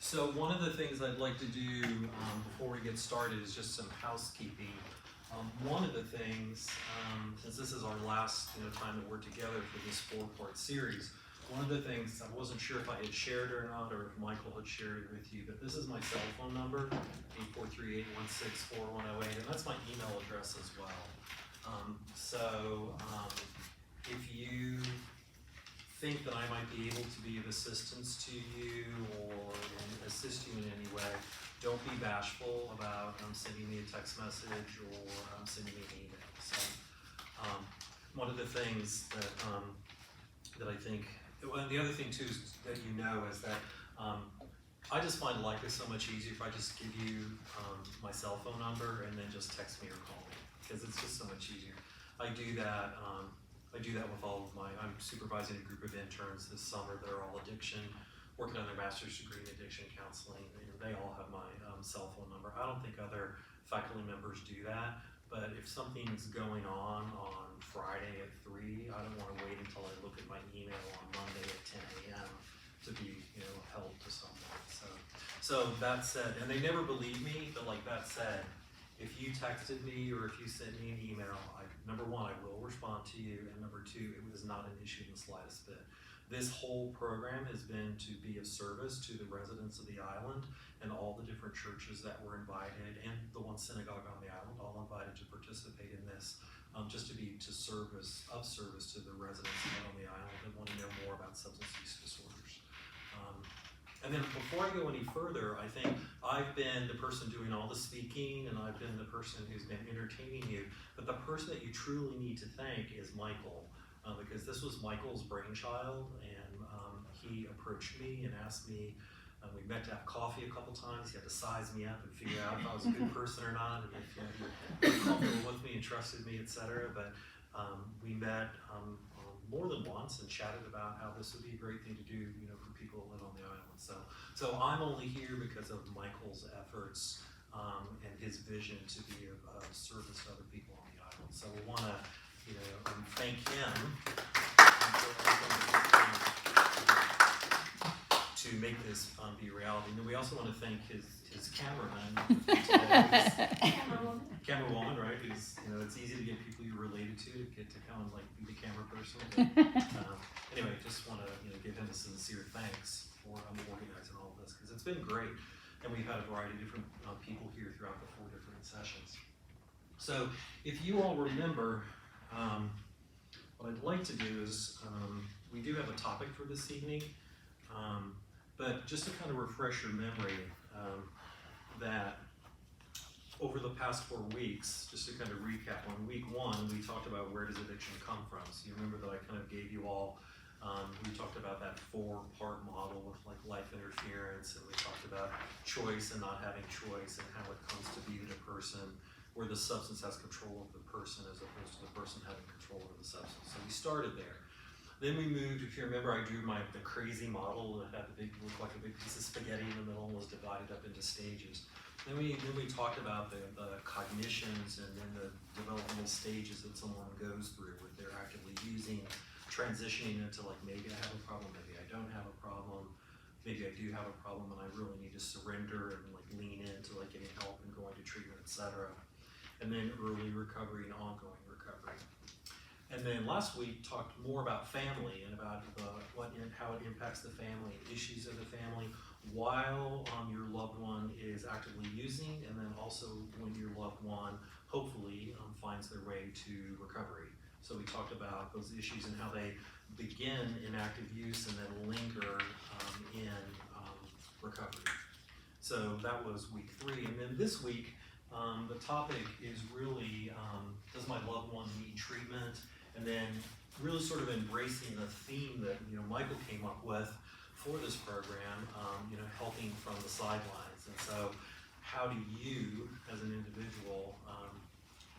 So one of the things I'd like to do before we get started is just some housekeeping. One of the things, since this is our last time that we're together for this 4-part series, one of the things, I wasn't sure if I had shared or not, or if Michael had shared it with you, but this is my cell phone number, 843-816-4108, and that's my email address as well. If you think that I might be able to be of assistance to you or assist you in any way, don't be bashful about sending me a text message or sending me an email. So one of the things that I think, well, the other thing too is that is that I just find life is so much easier if I just give you my cell phone number and then just text me or call me, because it's just so much easier. I do that with all of I'm supervising a group of interns this summer. They're all working on their master's degree in addiction counseling, and they all have my cell phone number. I don't think other faculty members do that, but if something's going on Friday at 3, I don't want to wait until I look at my email on Monday at 10 a.m. to be, help to someone. So that said, and they never believe me, but like that said, if you texted me or if you sent me an email, number one, I will respond to you, and number two, it was not an issue in the slightest bit. This whole program has been to be of service to the residents of the island and all the different churches that were invited, and the one synagogue on the island, all invited to participate in this, just to be of service to the residents on the island that want to know more about substance use disorders. And then before I go any further, I think I've been the person doing all the speaking, and I've been the person who's been entertaining you, but the person that you truly need to thank is Michael, because this was Michael's brainchild, and he approached me and asked me, we met to have coffee a couple times. He had to size me up and figure out if I was a good person or not, and if he was comfortable with me and trusted me, etc. But we met more than once and chatted about how this would be a great thing to do, for people who live on the island. So I'm only here because of Michael's efforts and his vision to be of service to other people on the island. So we want to, thank him to make this be a reality. And we also want to thank his cameraman, camera woman, right? Who's, it's easy to get people you're related to get to come and be the camera person. But, anyway, just want to give him a sincere thanks for organizing all of this, because it's been great, and we've had a variety of different people here throughout the 4 different sessions. So if you all remember, what I'd like to do is we do have a topic for this evening, but just to kind of refresh your memory, that over the past 4 weeks, just to kind of recap, on week 1 we talked about where does addiction come from. So you remember that I kind of gave you all, we talked about that 4-part model with life interference, and we talked about choice and not having choice, and how it comes to be in a person where the substance has control of the person as opposed to the person having control over the substance. So we started there. Then we moved, if you remember, I drew the crazy model that had looked like a big piece of spaghetti in the middle and was divided up into stages. Then we talked about the cognitions and then the developmental stages that someone goes through, where they're actively using, transitioning into maybe I have a problem, maybe I don't have a problem, maybe I do have a problem and I really need to surrender and lean into getting help and going to treatment, etc. And then early recovery and ongoing recovery. And then last week talked more about family and about how it impacts the family, issues of the family, while your loved one is actively using, and then also when your loved one hopefully finds their way to recovery. So we talked about those issues and how they begin in active use and then linger in recovery. So that was week 3. And then this week, the topic is really, does my loved one need treatment? And then really sort of embracing the theme that Michael came up with for this program, helping from the sidelines. And so how do you, as an individual,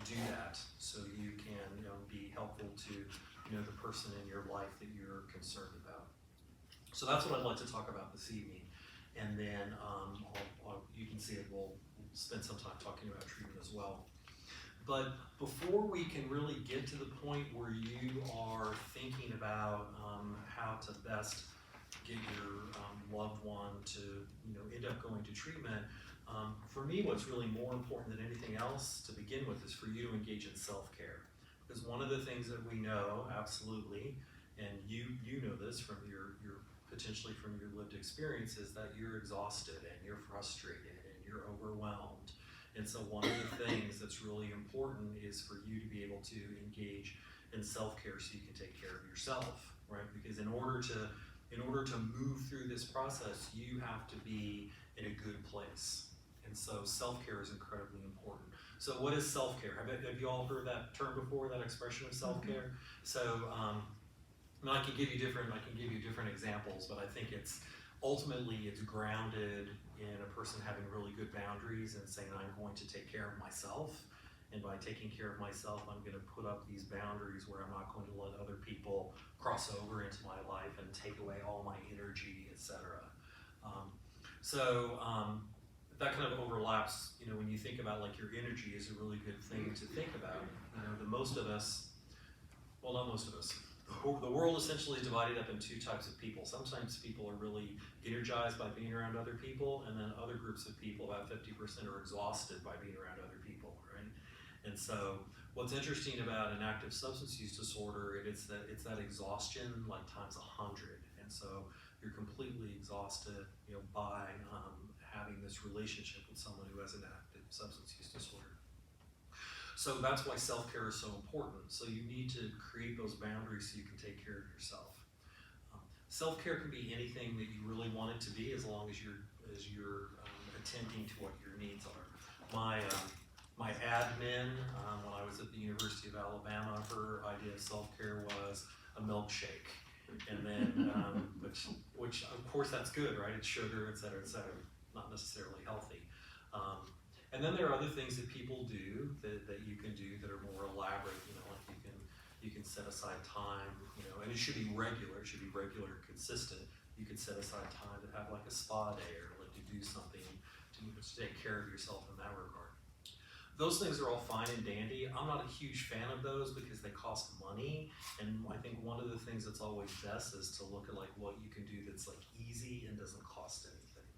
do that so you can be helpful to the person in your life that you're concerned about? So that's what I'd like to talk about this evening. And then you can see it, we'll spend some time talking about treatment as well. But before we can really get to the point where you are thinking about how to best get your loved one to end up going to treatment. For me, what's really more important than anything else to begin with is for you to engage in self-care. Because one of the things that we know, absolutely, and you know this from your potentially from your lived experience, is that you're exhausted and you're frustrated and you're overwhelmed. And so one of the things that's really important is for you to be able to engage in self-care so you can take care of yourself, right? Because in order to move through this process, you have to be in a good place. And so self-care is incredibly important. So what is self-care? Have you all heard that term before, that expression of self-care? So I can give you different examples, but I think it's grounded in a person having really good boundaries and saying, I'm going to take care of myself. And by taking care of myself, I'm going to put up these boundaries where I'm not going to let other people cross over into my life and take away all my energy, etc. That kind of overlaps, when you think about like your energy is a really good thing to think about. The most of us, well, not most of us, the world essentially is divided up in two types of people. Sometimes people are really energized by being around other people, and then other groups of people, about 50%, are exhausted by being around other people, right? And so what's interesting about an active substance use disorder, it's that exhaustion like times 100. And so you're completely exhausted, by having this relationship with someone who has an active substance use disorder. So that's why self-care is so important. So you need to create those boundaries so you can take care of yourself. Self-care can be anything that you really want it to be, as long as you're attending to what your needs are. My admin, when I was at the University of Alabama, her idea of self-care was a milkshake. And then, which of course that's good, right? It's sugar, et cetera, not necessarily healthy. And then there are other things that people do that you can do that are more elaborate, like you can set aside time, and it should be regular, consistent. You could set aside time to have like a spa day or like to do something to take care of yourself in that regard. Those things are all fine and dandy. I'm not a huge fan of those because they cost money, and I think one of the things that's always best is to look at like what you can do that's like easy and doesn't cost anything.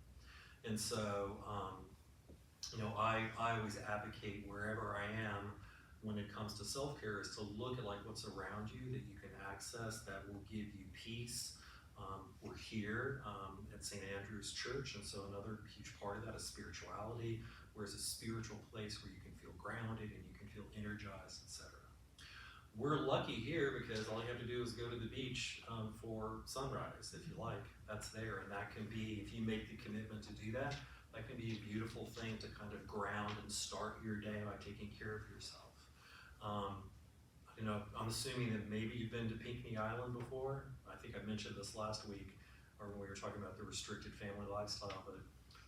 And so, I always advocate wherever I am when it comes to self-care is to look at like what's around you that you can access that will give you peace. We're here at St. Andrew's Church, and so another huge part of that is spirituality, where it's a spiritual place where you can feel grounded and you can feel energized, etc. We're lucky here because all you have to do is go to the beach for sunrise, if you like. That's there, and that can be, if you make the commitment to do that, that can be a beautiful thing to kind of ground and start your day by taking care of yourself. I'm assuming that maybe you've been to Pinckney Island before. I think I mentioned this last week, or when we were talking about the restricted family lifestyle, but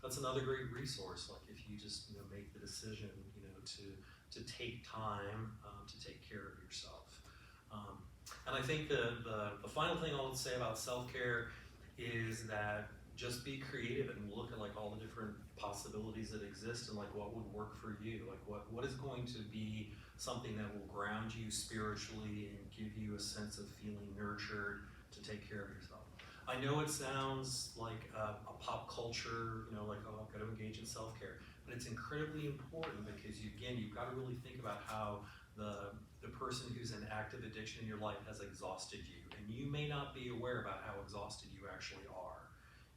that's another great resource. Like if you just make the decision to take time to take care of yourself. And I think the final thing I'll say about self-care is that just be creative and look at like all the different possibilities that exist and like what would work for you. Like what is going to be something that will ground you spiritually and give you a sense of feeling nurtured to take care of yourself. I know it sounds like a pop culture, like, oh, I've got to engage in self-care, but it's incredibly important because you've got to really think about how the person who's in active addiction in your life has exhausted you, and you may not be aware about how exhausted you actually are.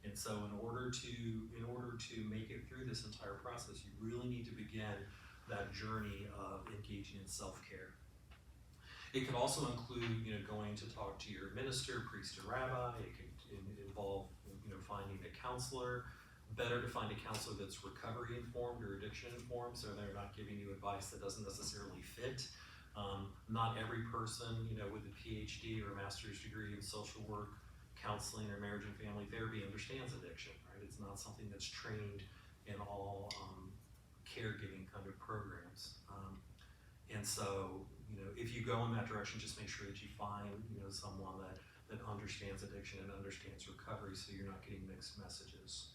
And so in order to make it through this entire process, you really need to begin that journey of engaging in self-care. It can also include, going to talk to your minister, priest, or rabbi. It can involve, finding a counselor. Better to find a counselor that's recovery informed or addiction informed, so they're not giving you advice that doesn't necessarily fit. Not every person, with a PhD or a master's degree in social work, counseling, or marriage and family therapy understands addiction, right? It's not something that's trained in all caregiving kind of programs. And so, if you go in that direction, just make sure that you find, someone that understands addiction and understands recovery, so you're not getting mixed messages.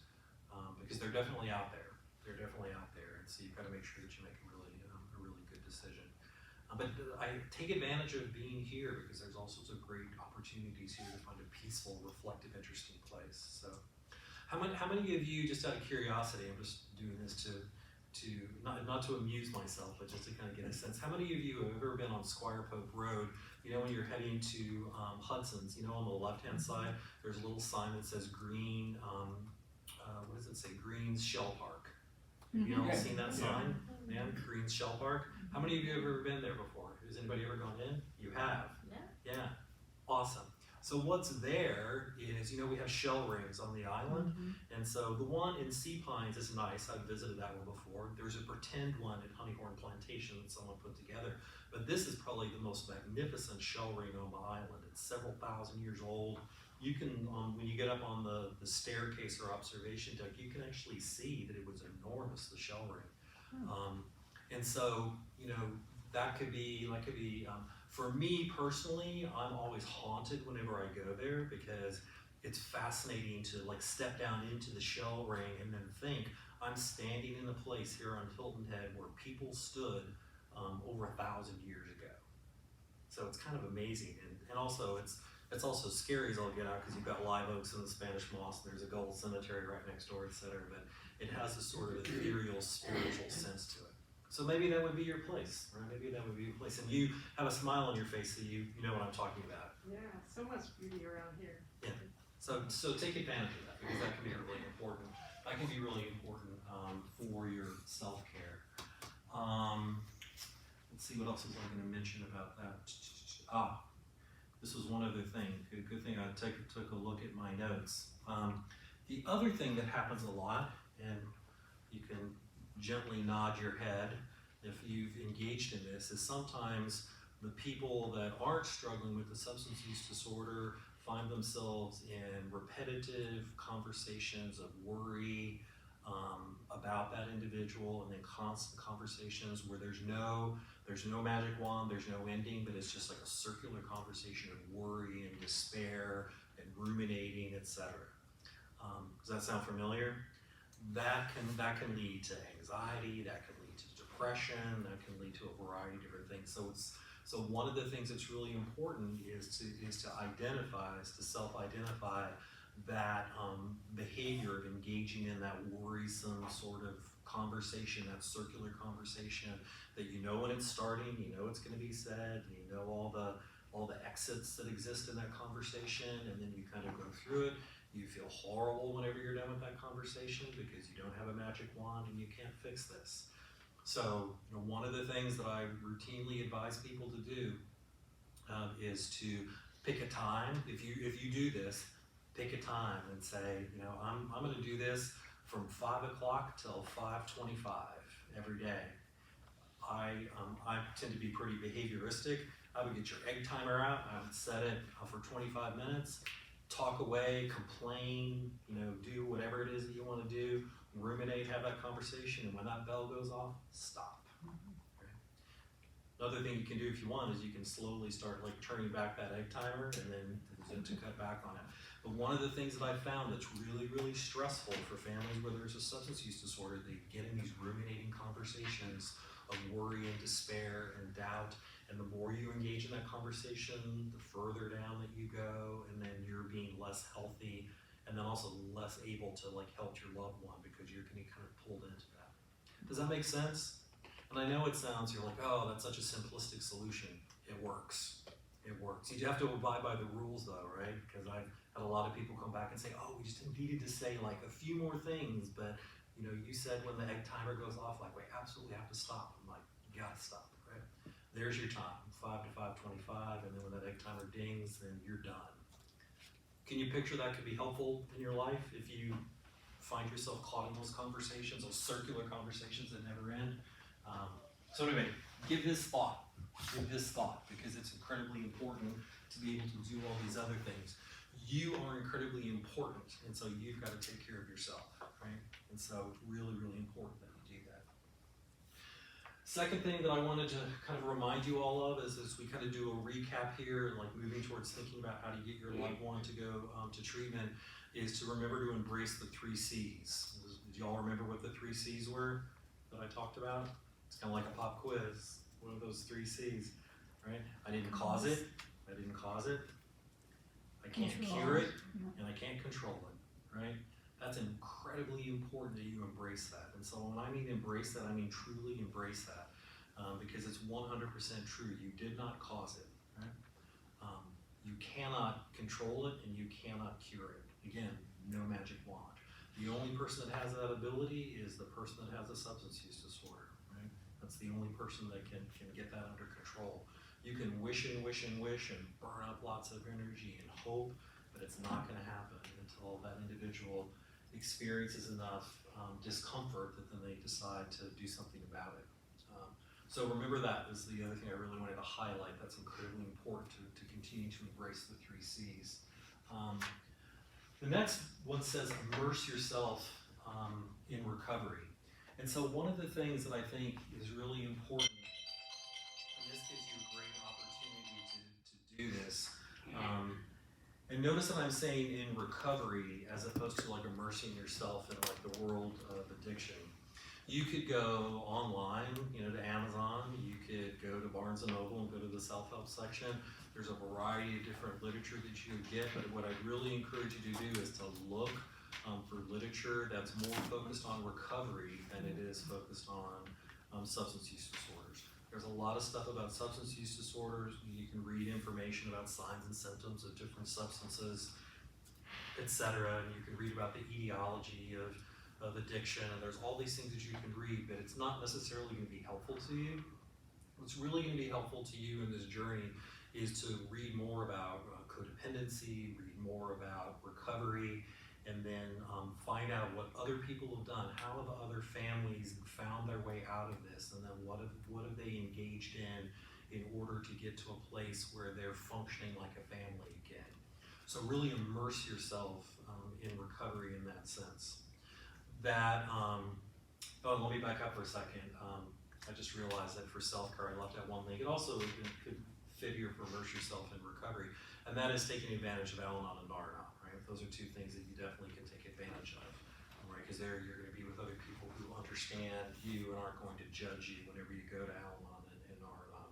Because they're definitely out there. And so you've got to make sure that you make a really good decision. But I take advantage of being here because there's all sorts of great opportunities here to find a peaceful, reflective, interesting place. So, how many of you, just out of curiosity, I'm just doing this to not to amuse myself, but just to kind of get a sense. How many of you have ever been on Squire Pope Road? You know, when you're heading to Hudson's, you know, on the left-hand side, there's a little sign that says green, what does it say? Greens Shell Park. Have you all seen that sign? Yeah, Greens Shell Park. How many of you have ever been there before? Has anybody ever gone in? You have? Yeah. Awesome. So what's there is, you know, we have shell rings on the island, and so the one in Sea Pines is nice. I've visited that one before. There's a pretend one at Honeyhorn Plantation that someone put together, but this is probably the most magnificent shell ring on the island. It's several thousand years old. You can, when you get up on the staircase or observation deck, you can actually see that it was enormous, the shell ring. And so, you know, that could be, for me personally, I'm always haunted whenever I go there because it's fascinating to like step down into the shell ring and then think I'm standing in a place here on Hilton Head where people stood over 1,000 years ago. So it's kind of amazing, and also it's also scary as all get out because you've got live oaks and the Spanish moss, and there's a gold cemetery right next door, etc. But it has a sort of ethereal, spiritual sense to it. So maybe that would be your place, right? Maybe that would be your place. And you have a smile on your face, so you know what I'm talking about. Yeah, so much beauty around here. Yeah. So take advantage of that because that can be really important. That can be really important for your self-care. Let's see, what else was I going to mention about that? This was one other thing. Good thing I took a look at my notes. The other thing that happens a lot, and you can gently nod your head if you've engaged in this, is sometimes the people that aren't struggling with the substance use disorder find themselves in repetitive conversations of worry about that individual, and then constant conversations where there's no magic wand, there's no ending, but it's just like a circular conversation of worry and despair and ruminating, etc. Does that sound familiar? That can lead to anxiety, that can lead to depression, that can lead to a variety of different things. So one of the things that's really important is to self-identify that behavior of engaging in that worrisome sort of conversation, that circular conversation that you know when it's starting, you know it's going to be said, you know all the exits that exist in that conversation, and then you kind of go through it. You feel horrible whenever you're done with that conversation because you don't have a magic wand and you can't fix this. So, you know, one of the things that I routinely advise people to do is to pick a time. If you do this, pick a time and say, you know, I'm going to do this from 5 o'clock till 5:25 every day. I tend to be pretty behavioristic. I would get your egg timer out. I would set it for 25 minutes. Talk away, complain, you know, do whatever it is that you want to do, ruminate, have that conversation, and when that bell goes off, stop. Okay. Another thing you can do if you want is you can slowly start like turning back that egg timer and then to cut back on it. But one of the things that I've found that's really, really stressful for families where there's a substance use disorder, they get in these ruminating conversations of worry and despair and doubt. And the more you engage in that conversation, the further down that you go, and then you're being less healthy, and then also less able to like help your loved one because you're getting kind of pulled into that. Does that make sense? And I know it sounds, you're like, oh, that's such a simplistic solution. It works. It works. You have to abide by the rules though, right? Because I've had a lot of people come back and say, oh, we just needed to say like a few more things, but you know, you said when the egg timer goes off, like we absolutely have to stop. I'm like, you gotta stop. There's your time, 5 to 5:25, and then when that egg timer dings, then you're done. Can you picture that could be helpful in your life if you find yourself caught in those conversations, those circular conversations that never end? So anyway, give this thought, because it's incredibly important to be able to do all these other things. You are incredibly important, and so you've got to take care of yourself, right? And so it's really, really important that you do that. Second thing that I wanted to kind of remind you all of is as we kind of do a recap here, like moving towards thinking about how to get your loved one to go to treatment, is to remember to embrace the 3 C's. Did y'all remember what the 3 C's were that I talked about? It's kind of like a pop quiz. one of those 3 C's, right? I didn't cause it, I can't cure it, and I can't control it, right? That's incredibly important that you embrace that. And so when I mean embrace that, I mean truly embrace that, because it's 100% true. You did not cause it, right? You cannot control it and you cannot cure it. Again, no magic wand. The only person that has that ability is the person that has a substance use disorder, right? That's the only person that can get that under control. You can wish and wish and wish and burn up lots of energy and hope, but it's not going to happen until that individual experiences enough discomfort that then they decide to do something about it. So remember that is the other thing I really wanted to highlight. That's incredibly important to continue to embrace the 3 C's. The next one says immerse yourself in recovery. And so one of the things that I think is really important, and this gives you a great opportunity to do this, and notice that I'm saying in recovery as opposed to like immersing yourself in like the world of addiction. You could go online, to Amazon. You could go to Barnes & Noble and go to the self-help section. There's a variety of different literature that you would get, but what I'd really encourage you to do is to look for literature that's more focused on recovery than it is focused on substance use disorders. There's a lot of stuff about substance use disorders. You can read information about signs and symptoms of different substances, etc. And you can read about the etiology of addiction, and there's all these things that you can read, but it's not necessarily going to be helpful to you. What's really going to be helpful to you in this journey is to read more about codependency, read more about recovery, and then find out what other people have done. How have other families found their way out of this, and then what have they engaged in order to get to a place where they're functioning like a family again. So really immerse yourself in recovery in that sense. Let me back up for a second. I just realized that for self-care, I left out one link. It also could fit here for immerse yourself in recovery, and that is taking advantage of Al-Anon and Nar-Anon, right? Those are 2 things that you definitely can take advantage of, right? Because there you're going to be with other people who understand you and aren't going to judge you whenever you go to Al-Anon and Nar-Anon.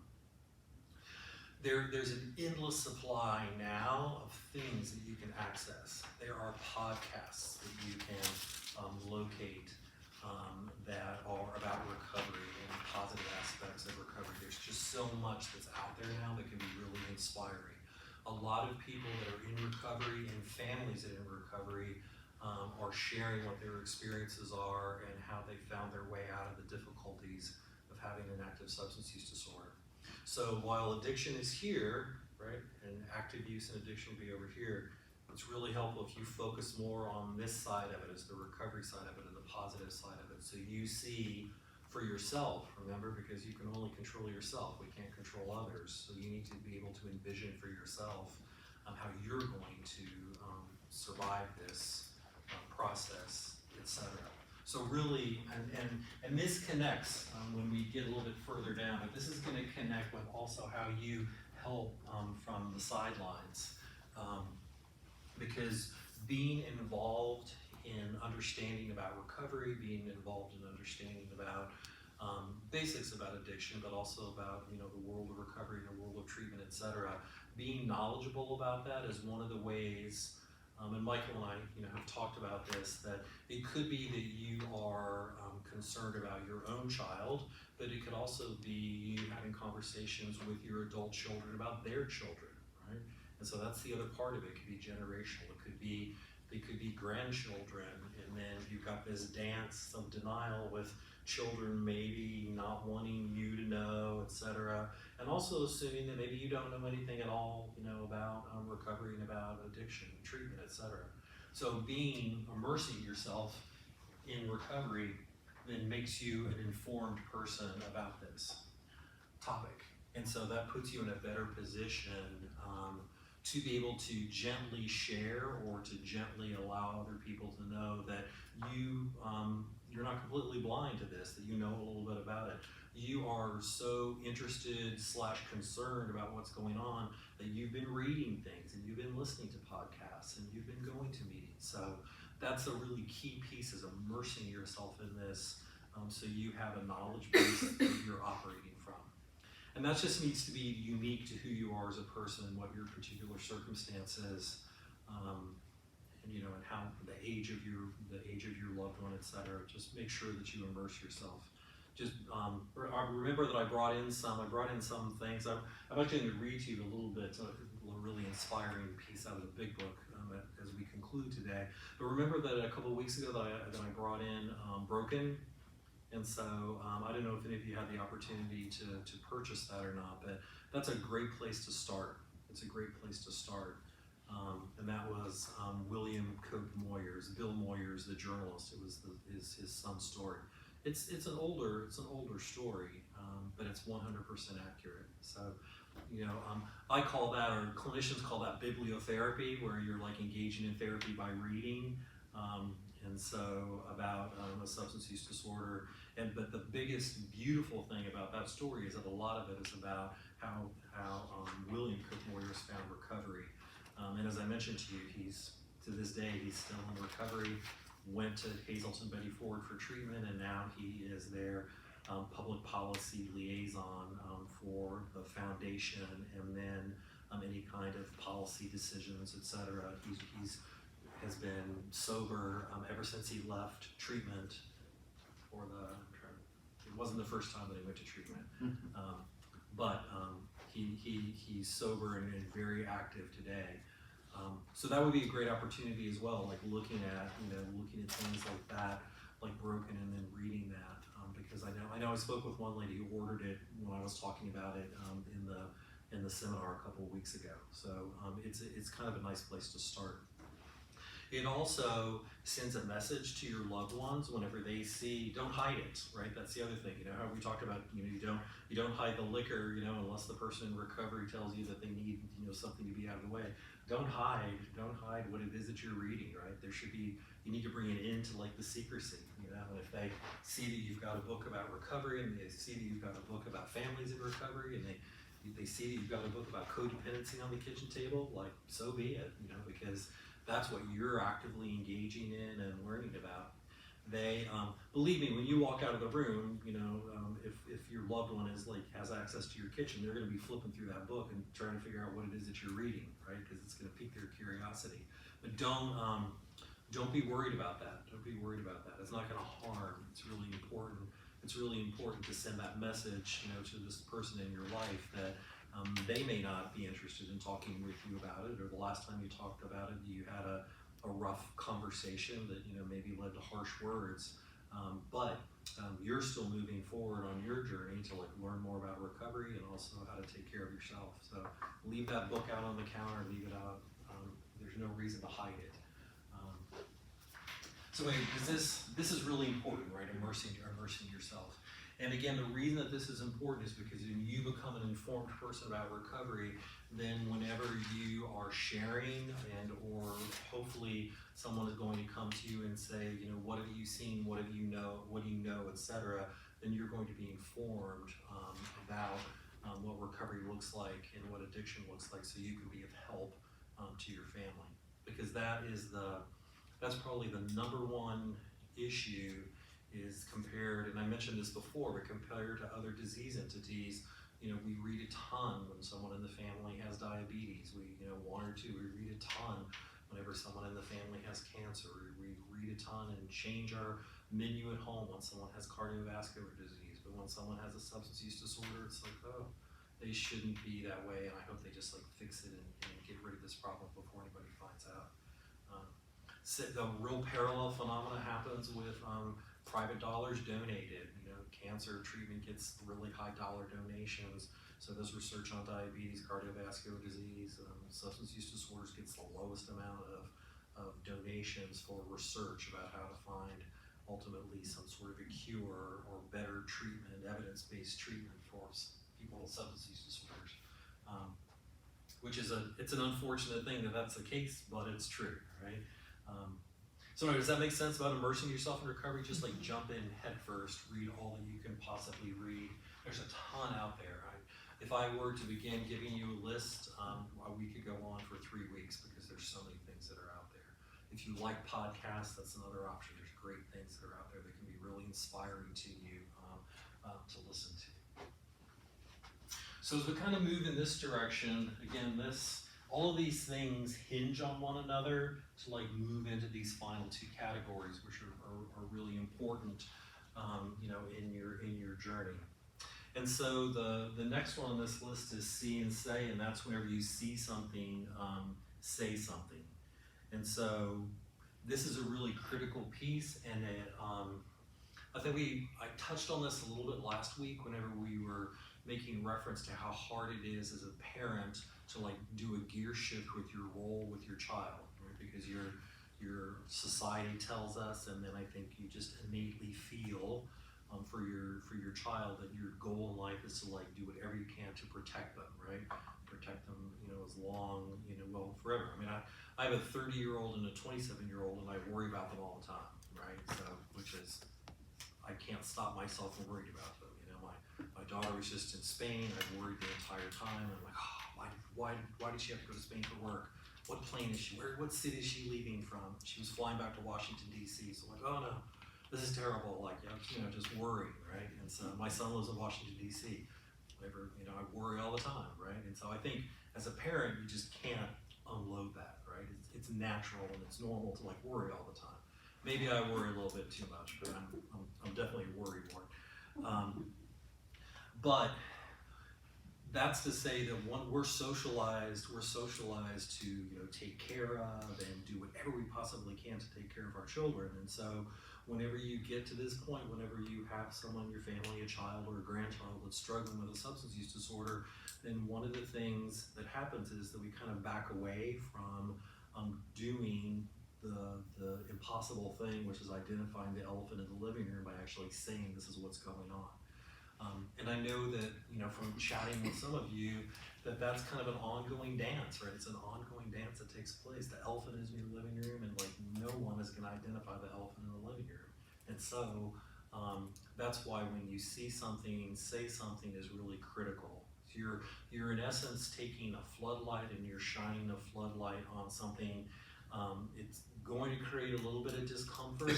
There's an endless supply now of things that you can access. There are podcasts that you can locate that are about recovery and positive aspects of recovery. There's just so much that's out there now that can be really inspiring. A lot of people that are in recovery and families that are in recovery are sharing what their experiences are and how they found their way out of the difficulties of having an active substance use disorder. So while addiction is here, right, and active use and addiction will be over here, it's really helpful if you focus more on this side of it, as the recovery side of it and the positive side of it. So you see for yourself, remember, because you can only control yourself. We can't control others. So you need to be able to envision for yourself how you're going to survive this process, etc. So really, and this connects when we get a little bit further down, but this is going to connect with also how you help from the sidelines. Because being involved in understanding about recovery, being involved in understanding about basics about addiction, but also about the world of recovery, the world of treatment, etc. Being knowledgeable about that is one of the ways. And Michael and I, have talked about this. That it could be that you are concerned about your own child, but it could also be you having conversations with your adult children about their children, right? And so that's the other part of it. It could be generational. They could be grandchildren, and then you've got this dance of denial with children maybe not wanting you to know, etc. And also assuming that maybe you don't know anything at all, about recovery and about addiction, treatment, etc. So immersing yourself in recovery then makes you an informed person about this topic. And so that puts you in a better position to be able to gently share or to gently allow other people to know that you're not completely blind to this, that you know a little bit about it. You are so interested / concerned about what's going on that you've been reading things and you've been listening to podcasts and you've been going to meetings. So that's a really key piece, is immersing yourself in this so you have a knowledge base that you're operating from. And that just needs to be unique to who you are as a person and what your particular circumstance is, and you know, and how the age of your loved one, etc. Just make sure that you immerse yourself. Just I remember that I brought in some things. I'm actually going to read to you a little bit, a really inspiring piece out of the big book as we conclude today. But remember that a couple of weeks ago that I brought in Broken. And so I don't know if any of you had the opportunity to purchase that or not, but that's a great place to start. It's a great place to start. And that was William Cope Moyers, Bill Moyers, the journalist. It was his son's story. It's an older story, but it's 100% accurate. So, you know, I call that, or clinicians call that, bibliotherapy, where you're like engaging in therapy by reading. And so about a substance use disorder, but the biggest beautiful thing about that story is that a lot of it is about how William Cook Moyers found recovery. And as I mentioned to you, to this day he's still in recovery. Went to Hazleton Betty Ford for treatment, and now he is their public policy liaison for the foundation, and then any kind of policy decisions, etc. He's has been sober ever since he left treatment for it wasn't the first time that he went to treatment, but he's sober and very active today. So that would be a great opportunity as well, like looking at things like that, like Broken, and then reading that, because I know I spoke with one lady who ordered it when I was talking about it in the seminar a couple of weeks ago. So it's kind of a nice place to start. It also sends a message to your loved ones whenever they see. Don't hide it, right? That's the other thing. You know how we talked about. You don't hide the liquor. You know, unless the person in recovery tells you that they need something to be out of the way. Don't hide what it is that you're reading, right? You need to bring it into like the secrecy. You know, and if they see that you've got a book about recovery, and they see that you've got a book about families in recovery, and they see that you've got a book about codependency on the kitchen table, like, so be it. You know, because that's what you're actively engaging in and learning about. They, believe me, when you walk out of the room, you know, if your loved one has access to your kitchen, they're going to be flipping through that book and trying to figure out what it is that you're reading, right? Because it's going to pique their curiosity. But don't be worried about that. Don't be worried about that. It's not going to harm. It's really important. It's really important to send that message, you know, to this person in your life that they may not be interested in talking with you about it, or the last time you talked about it, you had a rough conversation that, you know, maybe led to harsh words, but you're still moving forward on your journey to like learn more about recovery and also how to take care of yourself. So leave that book out on the counter, leave it out. There's no reason to hide it. So anyway, this is really important, right? Immersing yourself. And again, the reason that this is important is because when you become an informed person about recovery, then whenever you are sharing or hopefully someone is going to come to you and say, you know, what have you seen, what do you know, etc., then you're going to be informed about what recovery looks like and what addiction looks like, so you can be of help to your family. Because that's probably the number one issue is compared, and I mentioned this before, but compared to other disease entities, you know, we read a ton when someone in the family has diabetes. We read a ton whenever someone in the family has cancer. We read a ton and change our menu at home when someone has cardiovascular disease. But when someone has a substance use disorder, it's like, oh, they shouldn't be that way, and I hope they just like fix it and get rid of this problem before anybody finds out. The real parallel phenomena happens with private dollars donated. You know, cancer treatment gets really high dollar donations. So does research on diabetes, cardiovascular disease, substance use disorders gets the lowest amount of donations for research about how to find ultimately some sort of a cure or better treatment, evidence-based treatment for people with substance use disorders. Which is it's an unfortunate thing that that's the case, but it's true, right? So anyway, does that make sense about immersing yourself in recovery? Just like jump in head first, read all that you can possibly read. There's a ton out there. If I were to begin giving you a list, we could go on for 3 weeks because there's so many things that are out there. If you like podcasts, that's another option. There's great things that are out there that can be really inspiring to you to listen to. So as we kind of move in this direction, again, all of these things hinge on one another to like move into these final two categories, which are really important, you know, in your journey. And so the next one on this list is see and say, and that's whenever you see something, say something. And so this is a really critical piece, and I think I touched on this a little bit last week whenever we were making reference to how hard it is as a parent to like do a gear shift with your role with your child, right? Because your society tells us, and then I think you just innately feel for your child that your goal in life is to like do whatever you can to protect them, right? Protect them, you know, as long, you know, well, forever. I mean, I have a 30-year-old and a 27-year-old, and I worry about them all the time, right? So, which is, I can't stop myself from worried about them. You know, my daughter was just in Spain. I worried the entire time. I'm like, oh, why did she have to go to Spain for work? What plane is she? What city is she leaving from? She was flying back to Washington D.C. So I'm like, oh no, this is terrible. Like, you know, just worrying, right? And so my son lives in Washington D.C. Whatever, you know, I worry all the time, right? And so I think as a parent, you just can't unload that, right? It's natural and it's normal to like worry all the time. Maybe I worry a little bit too much, but I'm definitely worried more. But that's to say that we're socialized to, you know, take care of and do whatever we possibly can to take care of our children. And so whenever you get to this point, whenever you have someone in your family, a child or a grandchild that's struggling with a substance use disorder, then one of the things that happens is that we kind of back away from doing the impossible thing, which is identifying the elephant in the living room by actually saying this is what's going on. And I know that, you know, from chatting with some of you, that's kind of an ongoing dance, right? It's an ongoing dance that takes place. The elephant is in your living room, and like no one is going to identify the elephant in the living room. And so that's why when you see something, say something is really critical. So you're in essence taking a floodlight and you're shining a floodlight on something. It's going to create a little bit of discomfort.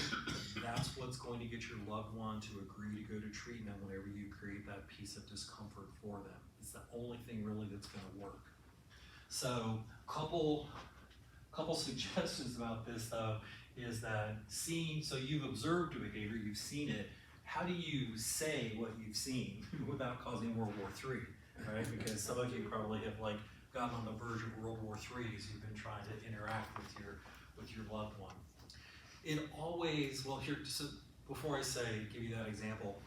That's what's going to get your loved one to agree to go to treatment whenever you create that piece of discomfort for them. It's the only thing really that's going to work. So, couple suggestions about this though is that so you've observed a behavior, you've seen it. How do you say what you've seen without causing World War III, right? Because some of you probably have like gotten on the verge of World War III as you've been trying to interact with your loved one. It always, well, here, so before I give you that example,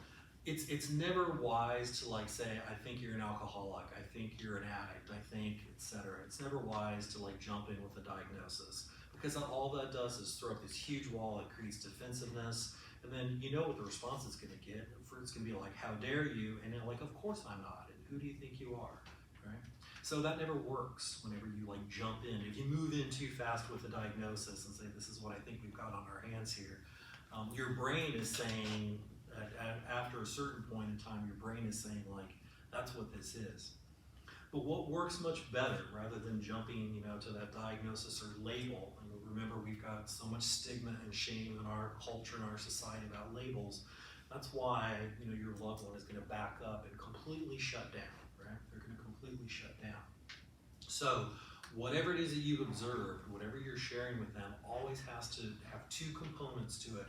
it's never wise to like say, I think you're an alcoholic, I think you're an addict, I think, etc. It's never wise to like jump in with a diagnosis, because all that does is throw up this huge wall. It creates defensiveness, and then you know what the response is going to get. It's going to be like, how dare you? And then like, of course I'm not, and who do you think you are, right? So that never works whenever you like jump in. If you move in too fast with a diagnosis and say, this is what I think we've got on our hands here, your brain is saying, after a certain point in time, your brain is saying like, that's what this is. But what works much better, rather than jumping, you know, to that diagnosis or label, and remember we've got so much stigma and shame in our culture and our society about labels. That's why, you know, your loved one is going to back up and completely shut down, right? They're going to completely shut down. So whatever it is that you've observed, whatever you're sharing with them, always has to have two components to it.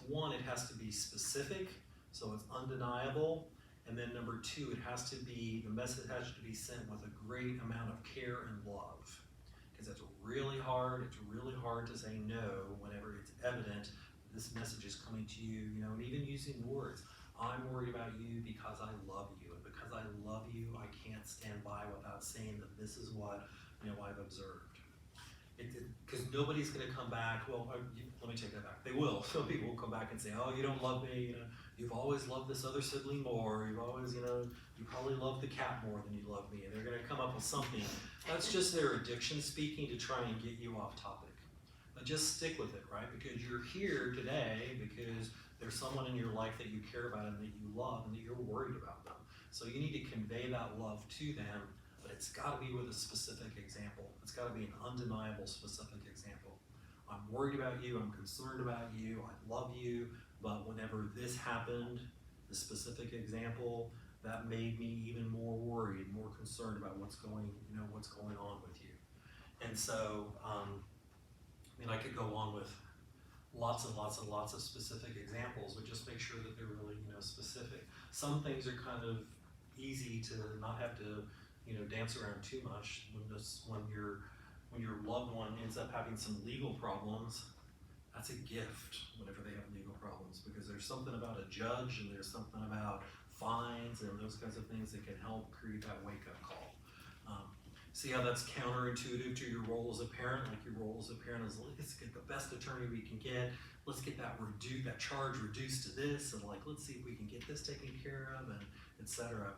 One, it has to be specific, so it's undeniable. And then number two, the message has to be sent with a great amount of care and love. Because it's really hard to say no whenever it's evident this message is coming to you, you know, and even using the words, I'm worried about you because I love you. And because I love you, I can't stand by without saying that this is what, you know, I've observed. Because nobody's going to come back, well, let me take that back. They will. Some people will come back and say, oh, you don't love me, you know, you've always loved this other sibling more, you've always, you know, you probably love the cat more than you love me, and they're going to come up with something. That's just their addiction speaking to try and get you off topic. But just stick with it, right? Because you're here today because there's someone in your life that you care about and that you love and that you're worried about them. So you need to convey that love to them, but it's got to be with a specific example. It's got to be an undeniable specific example. I'm worried about you, I'm concerned about you, I love you, but whenever this happened, the specific example, that made me even more worried, more concerned about what's going on with you. And so, I could go on with lots and lots and lots of specific examples, but just make sure that they're really, specific. Some things are kind of easy to not have to, dance around too much. When your loved one ends up having some legal problems, that's a gift whenever they have legal problems, because there's something about a judge and there's something about fines and those kinds of things that can help create that wake-up call. See how that's counterintuitive to your role as a parent? Like, your role as a parent is, let's get the best attorney we can get, let's get that charge reduced to this, and let's see if we can get this taken care of, and etc.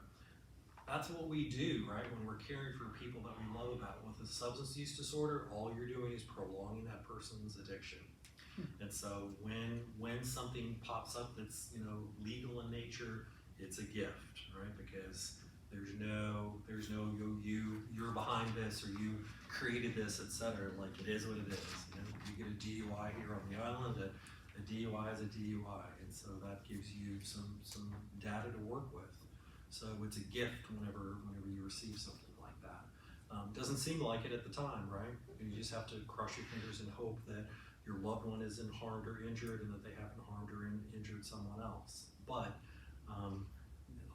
That's what we do, right? When we're caring for people that we love about. With a substance use disorder, all you're doing is prolonging that person's addiction. And so when something pops up that's, legal in nature, it's a gift, right? Because there's no you're behind this, or you created this, etc. It is what it is. You get a DUI here on the island, a DUI is a DUI, and so that gives you some data to work with. So it's a gift whenever you receive something like that. Doesn't seem like it at the time, right? You just have to cross your fingers and hope that your loved one isn't harmed or injured, and that they haven't harmed or injured someone else. But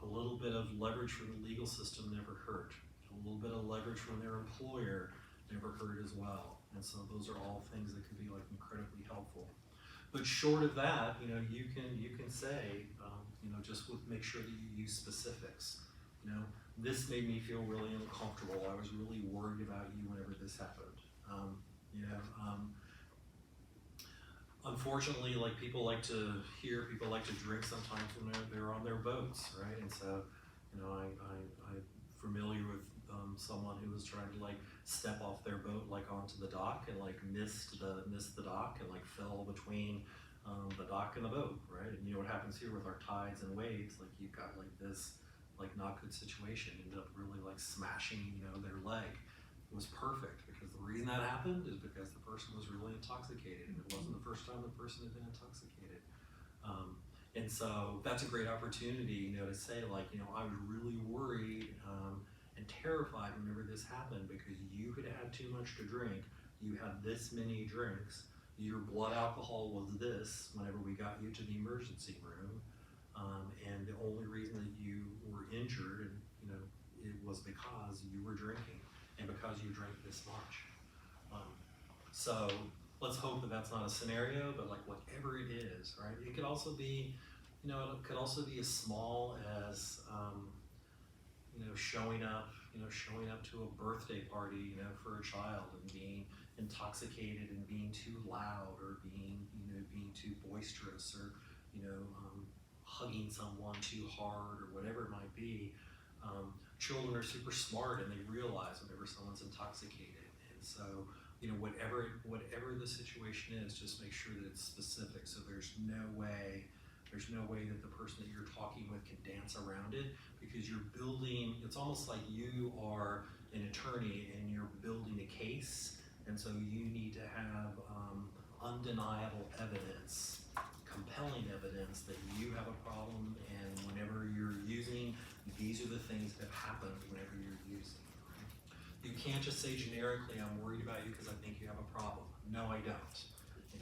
a little bit of leverage from the legal system never hurt. A little bit of leverage from their employer never hurt as well. And so those are all things that can be incredibly helpful. But short of that, you can say, just make sure that you use specifics. This made me feel really uncomfortable. I was really worried about you whenever this happened. Unfortunately, people like to drink sometimes when they're on their boats, right? And so, I'm familiar with someone who was trying to step off their boat onto the dock, and missed the dock, and fell between the dock and the boat, right? And what happens here with our tides and waves, you've got this not good situation, ended up really smashing their leg. It was perfect, because the reason that happened is because the person was really intoxicated, and it wasn't the first time the person had been intoxicated. And so that's a great opportunity, to say I was really worried and terrified whenever this happened, because you had had too much to drink, you had this many drinks, your blood alcohol was this whenever we got you to the emergency room, and the only reason that you were injured, it was because you were drinking, and because you drank this much. So let's hope that that's not a scenario, but whatever it is, right? It could also be, it could also be as small as, showing up to a birthday party, for a child, and being intoxicated and being too loud, or being too boisterous, or, hugging someone too hard, or whatever it might be. Children are super smart, and they realize whenever someone's intoxicated. And so, whatever the situation is, just make sure that it's specific. So there's no way that the person that you're talking with can dance around it, because you're building, it's almost like you are an attorney and you're building a case. And so you need to have undeniable evidence, compelling evidence that you have a problem, and whenever you're using, these are the things that have happened whenever you're using. Right? You can't just say generically, I'm worried about you because I think you have a problem. No, I don't.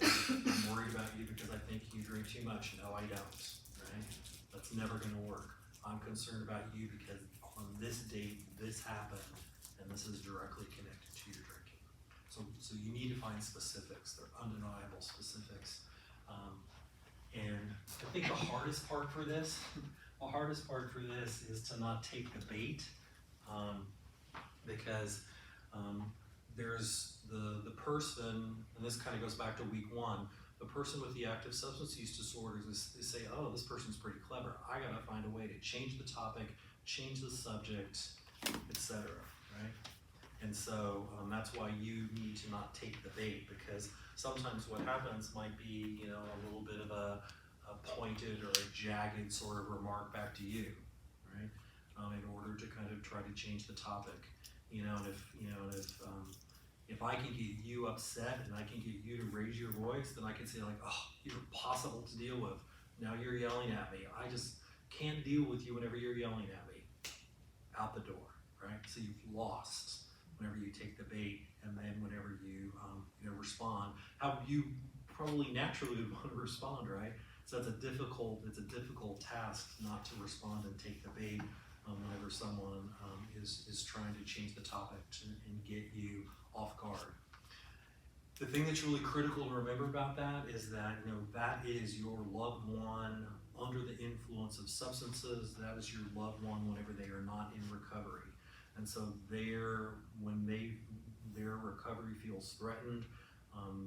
I'm worried about you because I think you drink too much. No, I don't. Right? That's never going to work. I'm concerned about you because on this date, this happened, and this is directly connected to your drinking. So you need to find specifics. They're undeniable specifics. And I think the hardest part for this is to not take the bait, because there's the person, and this kind of goes back to week one, the person with the active substance use disorders they say, oh, this person's pretty clever. I gotta find a way to change the topic, change the subject, etc. Right? And so that's why you need to not take the bait, because sometimes what happens might be, a little bit of a pointed or a jagged sort of remark back to you, right? In order to kind of try to change the topic. If I can get you upset and I can get you to raise your voice, then I can say oh, you're impossible to deal with. Now you're yelling at me. I just can't deal with you whenever you're yelling at me. Out the door, right? So you've lost whenever you take the bait, and then whenever you, respond, how you probably naturally would want to respond, right? So it's a difficult task not to respond and take the bait whenever someone is trying to change the topic and get you off guard. The thing that's really critical to remember about that is that, that is your loved one under the influence of substances. That is your loved one whenever they are not in recovery. And so when their recovery feels threatened,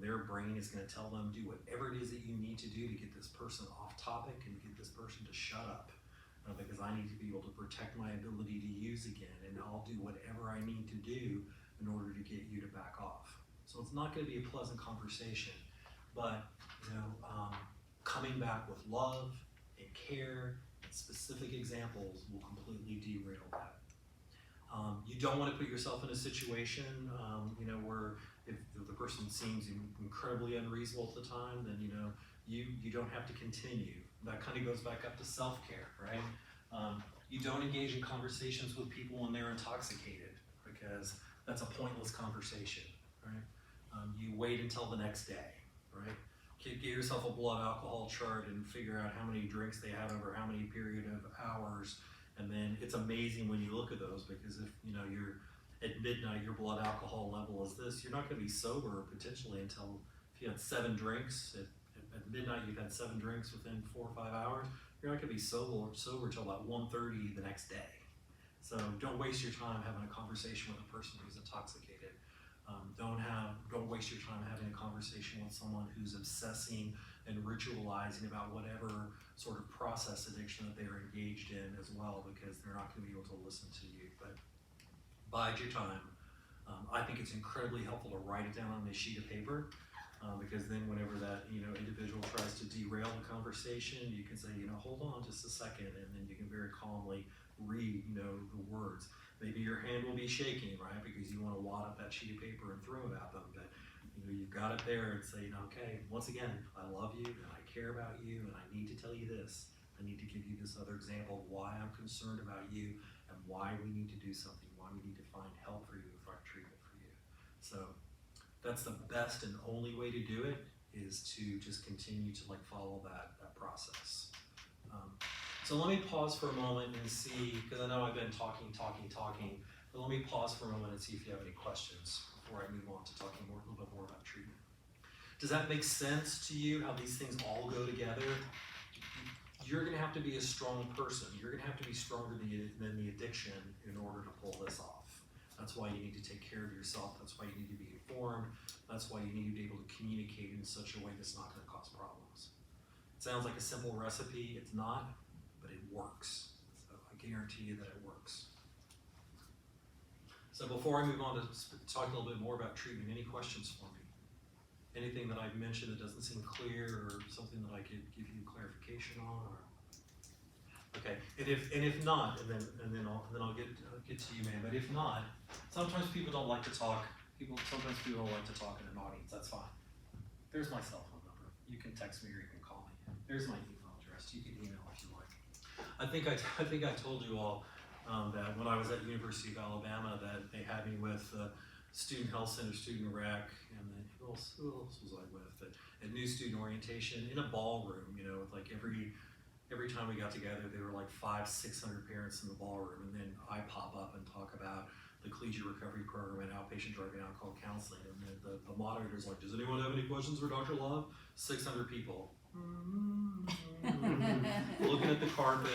their brain is going to tell them, do whatever it is that you need to do to get this person off topic and get this person to shut up, because I need to be able to protect my ability to use again, and I'll do whatever I need to do in order to get you to back off. So it's not going to be a pleasant conversation, but coming back with love and care and specific examples will completely derail that. You don't want to put yourself in a situation, where if the person seems incredibly unreasonable at the time, then you don't have to continue. That kind of goes back up to self-care, right? You don't engage in conversations with people when they're intoxicated, because that's a pointless conversation, right? You wait until the next day, right? Get yourself a blood alcohol chart and figure out how many drinks they had over how many period of hours. And then it's amazing when you look at those, because if you're at midnight, your blood alcohol level is this, you're not going to be sober potentially until, if you had 7 drinks, at midnight you've had 7 drinks within 4 or 5 hours, you're not going to be sober until about 1:30 the next day. So don't waste your time having a conversation with a person who's intoxicated. Don't waste your time having a conversation with someone who's obsessing and ritualizing about whatever sort of process addiction that they're engaged in as well, because they're not going to be able to listen to you. But bide your time. I think it's incredibly helpful to write it down on a sheet of paper, because then whenever that individual tries to derail the conversation, you can say, hold on just a second, and then you can very calmly read the words. Maybe your hand will be shaking, right, because you want to wad up that sheet of paper and throw it at them, but you've got it there and say, okay, once again, I love you and I care about you, and I need to tell you this. I need to give you this other example of why I'm concerned about you and why we need to do something, why we need to find help for you, find treatment for you. So that's the best and only way to do it, is to just continue to follow that process. So let me pause for a moment and see, because I know I've been talking, but let me pause for a moment and see if you have any questions before I move on to talking a little bit more about treatment. Does that make sense to you, how these things all go together? You're going to have to be a strong person. You're going to have to be stronger than the addiction in order to pull this off. That's why you need to take care of yourself. That's why you need to be informed. That's why you need to be able to communicate in such a way that's not going to cause problems. It sounds like a simple recipe. It's not, but it works. So I guarantee you that it works. So before I move on to talk a little bit more about treatment, any questions for me? Anything that I've mentioned that doesn't seem clear, or something that I could give you clarification on? Or? Okay, and if not, and then I'll get to you, man. But if not, sometimes people don't like to talk. Sometimes people don't like to talk in an audience. That's fine. There's my cell phone number. You can text me or you can call me. There's my email address. You can email if you like. I think I told you all that when I was at University of Alabama, that they had me with Student Health Center, Student Rec, and then who else was I with? But at New Student Orientation in a ballroom, with every time we got together, there were 500-600 parents in the ballroom, and then I pop up and talk about the Collegiate Recovery Program and outpatient drug and alcohol counseling, and then the moderator's like, does anyone have any questions for Dr. Love? 600 people. Looking at the carpet,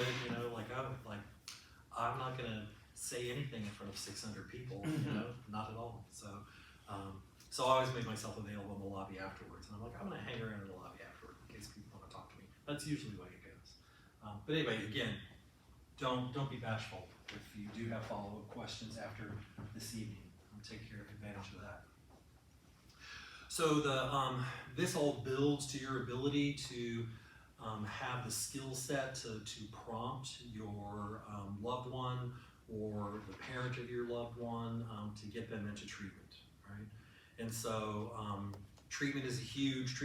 I'm not gonna say anything in front of 600 people, not at all. So I always make myself available in the lobby afterwards, and I'm like, I'm gonna hang around in the lobby afterwards in case people want to talk to me. That's usually the way it goes. But anyway, again, don't be bashful. If you do have follow-up questions after this evening, take advantage of that. So this all builds to your ability to have the skill set to prompt your loved one or the parent of your loved one to get them into treatment, right? And so treatment is a huge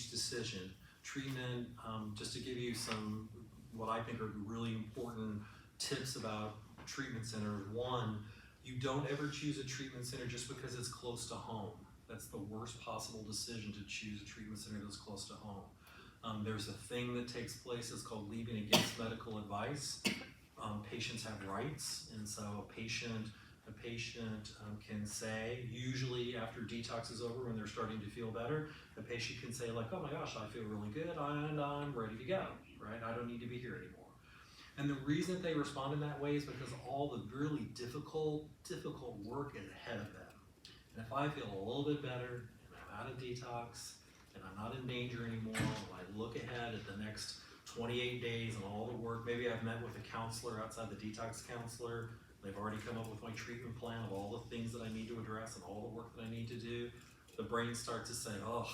decision. Treatment, just to give you some what I think are really important tips about treatment centers. One, you don't ever choose a treatment center just because it's close to home. That's the worst possible decision, to choose a treatment center that's close to home. There's a thing that takes place, it's called leaving against medical advice. Patients have rights, and so a patient can say, usually after detox is over, when they're starting to feel better, the patient can say like, oh my gosh, I feel really good and I'm ready to go, right? I don't need to be here anymore. And the reason that they respond in that way is because all the really difficult work is ahead of them. And if I feel a little bit better and I'm out of detox and I'm not in danger anymore, when I look ahead at the next 28 days and all the work, maybe I've met with a counselor outside the detox counselor, they've already come up with my treatment plan of all the things that I need to address and all the work that I need to do, the brain starts to say, oh,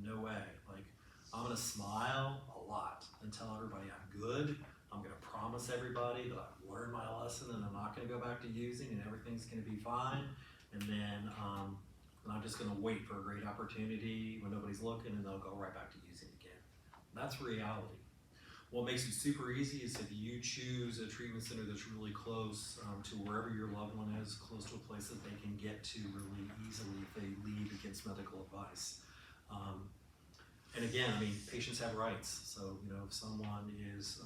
no way. Like, I'm gonna smile a lot and tell everybody I'm good. I'm gonna promise everybody that I've learned my lesson and I'm not gonna go back to using and everything's gonna be fine. And then I'm just gonna wait for a great opportunity when nobody's looking and they'll go right back to using again. That's reality. What makes it super easy is if you choose a treatment center that's really close to wherever your loved one is, close to a place that they can get to really easily if they leave against medical advice. And again, I mean, patients have rights. So, you know, if someone is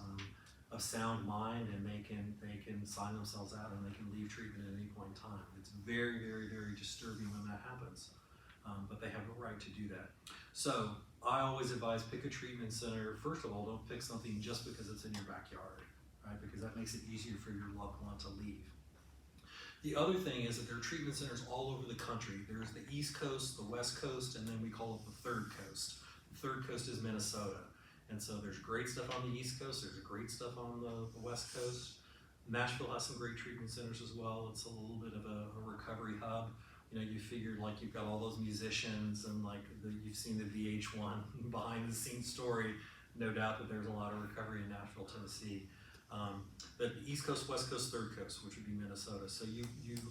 of sound mind and they can sign themselves out and they can leave treatment at any point in time. It's very, very, very disturbing when that happens, but they have a right to do that. So I always advise, pick a treatment center. First of all, don't pick something just because it's in your backyard, right? Because that makes it easier for your loved one to leave. The other thing is that there are treatment centers all over the country. There's the East Coast, the West Coast, and then we call it the Third Coast. The Third Coast is Minnesota. And so there's great stuff on the East Coast, there's great stuff on the West Coast. Nashville has some great treatment centers as well. It's a little bit of a recovery hub. You know, you figured like you've got all those musicians and like you've seen the VH1 behind the scenes story. No doubt that there's a lot of recovery in Nashville, Tennessee. The East Coast, West Coast, Third Coast, which would be Minnesota. So you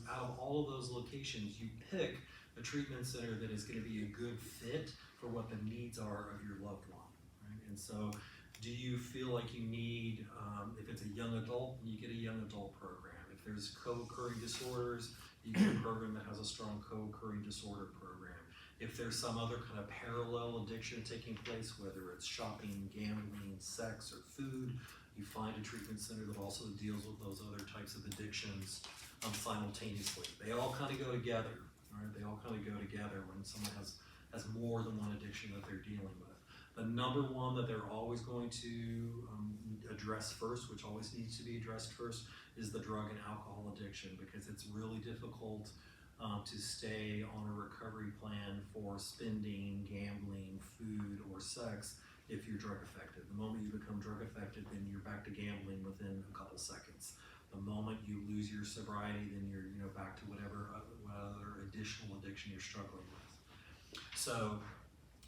out of all of those locations, you pick a treatment center that is going to be a good fit for what the needs are of your loved one. And so, do you feel like you need, if it's a young adult, you get a young adult program. If there's co-occurring disorders, you get a program that has a strong co-occurring disorder program. If there's some other kind of parallel addiction taking place, whether it's shopping, gambling, sex, or food, you find a treatment center that also deals with those other types of addictions simultaneously. They all kind of go together, right? They all kind of go together when someone has more than one addiction that they're dealing with. The number one that they're always going to address first, which always needs to be addressed first, is the drug and alcohol addiction, because it's really difficult to stay on a recovery plan for spending, gambling, food, or sex if you're drug affected. The moment you become drug affected, then you're back to gambling within a couple seconds. The moment you lose your sobriety, then you're back to whatever other additional addiction you're struggling with. So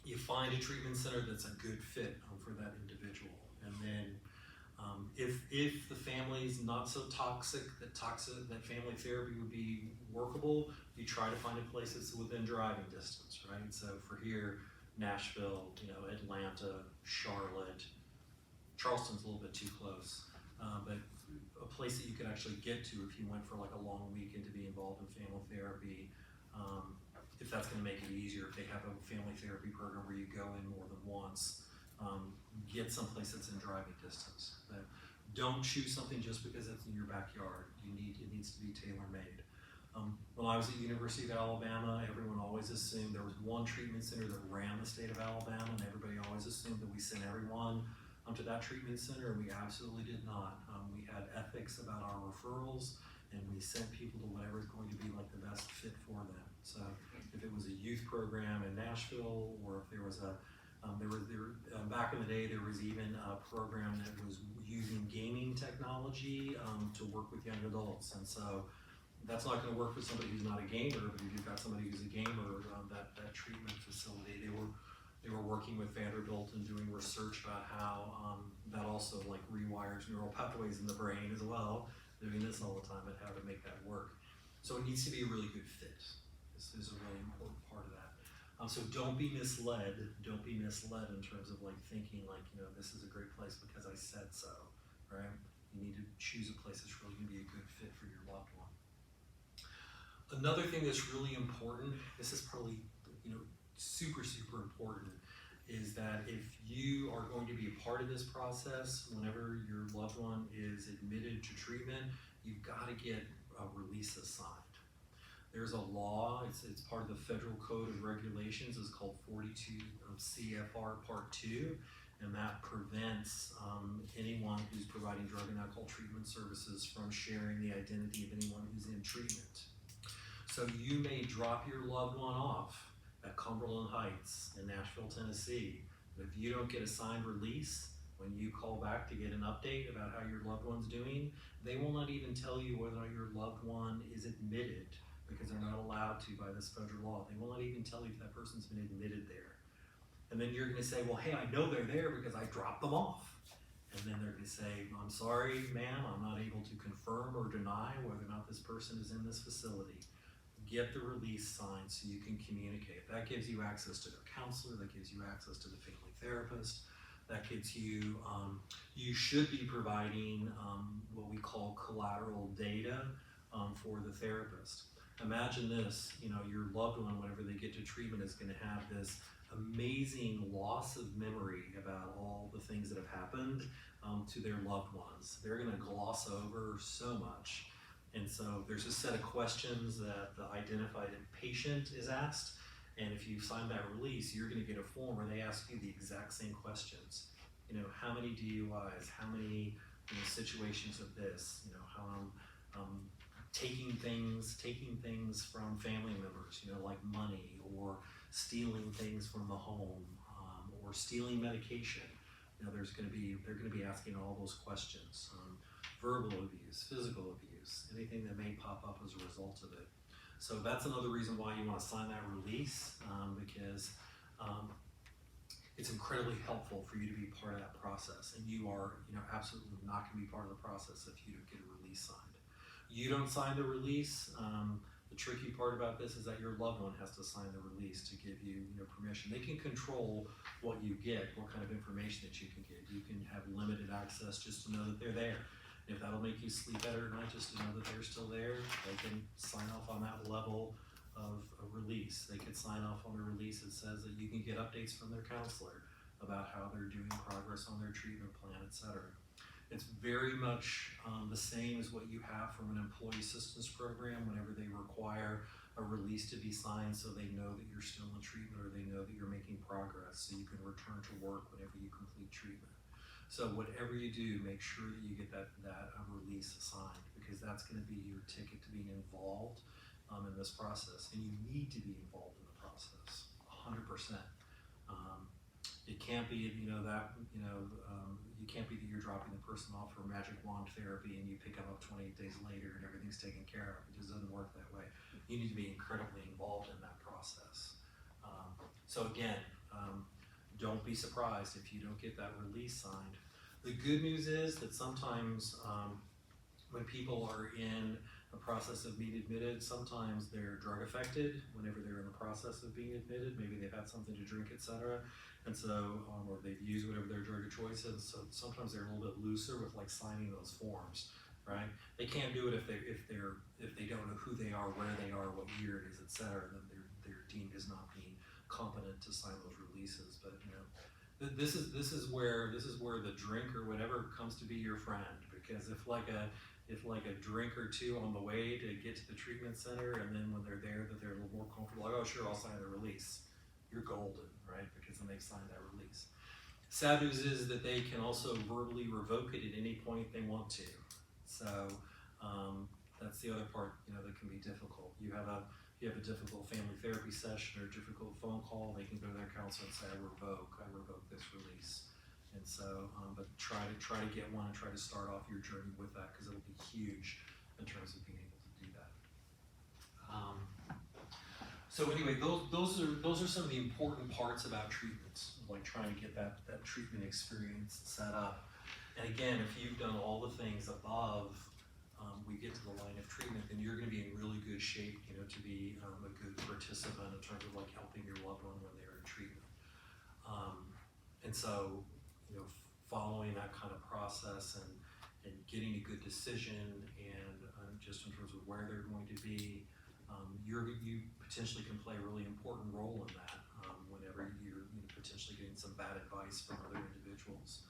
you find a treatment center that's a good fit for that individual. And then if the family's not so toxic that family therapy would be workable, you try to find a place that's within driving distance, right? So for here, Nashville, Atlanta, Charlotte, Charleston's a little bit too close, but a place that you could actually get to if you went for like a long weekend to be involved in family therapy. If that's going to make it easier, if they have a family therapy program where you go in more than once, get someplace that's in driving distance. But don't choose something just because it's in your backyard. It needs to be tailor-made. When I was at University of Alabama, everyone always assumed there was one treatment center that ran the state of Alabama, and everybody always assumed that we sent everyone to that treatment center, and we absolutely did not. We had ethics about our referrals, and we sent people to whatever is going to be like the best fit for them. So if it was a youth program in Nashville, or if there was back in the day, there was even a program that was using gaming technology to work with young adults. And so that's not going to work for somebody who's not a gamer, but if you've got somebody who's a gamer, that treatment facility, they were working with Vanderbilt and doing research about how that also like rewires neural pathways in the brain as well, doing this all the time, and how to make that work. So it needs to be a really good fit. This is a really important part of that. So don't be misled. Don't be misled in terms of like thinking like, this is a great place because I said so. right? You need to choose a place that's really gonna be a good fit for your loved one. Another thing that's really important, this is probably, super, super important, is that if you are going to be a part of this process, whenever your loved one is admitted to treatment, you've got to get releases signed. There's a law, it's part of the Federal Code of Regulations, it's called 42 CFR Part 2, and that prevents anyone who's providing drug and alcohol treatment services from sharing the identity of anyone who's in treatment. So you may drop your loved one off at Cumberland Heights in Nashville, Tennessee, but if you don't get a signed release, when you call back to get an update about how your loved one's doing, they will not even tell you whether or not your loved one is admitted, because they're not allowed to by this federal law. They will not even tell you if that person's been admitted there. And then you're gonna say, well, hey, I know they're there because I dropped them off. And then they're gonna say, I'm sorry, ma'am, I'm not able to confirm or deny whether or not this person is in this facility. Get the release signed so you can communicate. That gives you access to their counselor, that gives you access to the family therapist, that gives you, you should be providing what we call collateral data for the therapist. Imagine this, your loved one, whenever they get to treatment, is gonna have this amazing loss of memory about all the things that have happened to their loved ones. They're gonna gloss over so much. And so there's a set of questions that the identified patient is asked, and if you sign that release, you're gonna get a form where they ask you the exact same questions. How many DUIs, how many situations of this, how taking things from family members, like money, or stealing things from the home, or stealing medication. They're gonna be asking all those questions. Verbal abuse, physical abuse, anything that may pop up as a result of it. So that's another reason why you want to sign that release, because it's incredibly helpful for you to be part of that process, and you are absolutely not going to be part of the process if you don't get a release signed. You don't sign the release. The tricky part about this is that your loved one has to sign the release to give you permission. They can control what you get, what kind of information that you can get. You can have limited access just to know that they're there. If that'll make you sleep better at night, just to know that they're still there, they can sign off on that level of a release. They can sign off on the release that says that you can get updates from their counselor about how they're doing progress on their treatment plan, etc. It's very much the same as what you have from an employee assistance program whenever they require a release to be signed so they know that you're still in treatment, or they know that you're making progress so you can return to work whenever you complete treatment. So whatever you do, make sure that you get that release signed, because that's going to be your ticket to being involved in this process. And you need to be involved in the process, 100%. It can't be, you can't be that you're dropping the person off for magic wand therapy and you pick them up 28 days later and everything's taken care of. It just doesn't work that way. You need to be incredibly involved in that process. So again, don't be surprised if you don't get that release signed. The good news is that sometimes when people are in the process of being admitted, sometimes they're drug affected whenever they're in the process of being admitted. Maybe they've had something to drink, etc. And so, or they've used whatever their drug of choice is. So sometimes they're a little bit looser with like signing those forms, right? They can't do it if they don't know who they are, where they are, what year it is, etc. Then they're deemed as not being competent to sign those releases. But this is where the drink or whatever comes to be your friend, because if like a drink or two on the way to get to the treatment center, and then when they're there that they're a little more comfortable, like, oh sure, I'll sign the release, you're golden, right? Because then they've signed that release. Sad news is that they can also verbally revoke it at any point they want to. So that's the other part, that can be difficult. You have a difficult family therapy session or a difficult phone call, they can go to their counselor and say, I revoke this release. And so, but try to get one and try to start off your journey with that, because it'll be huge in terms of being able to do that. So anyway, those are some of the important parts about treatments, like trying to get that treatment experience set up. And again, if you've done all the things above, we get to the line of treatment, then you're going to be in really good shape, to be a good participant in terms of like helping your loved one when they're in treatment. And so, following that kind of process and getting a good decision, and just in terms of where they're going to be, you potentially can play a really important role in that whenever you're potentially getting some bad advice from other individuals.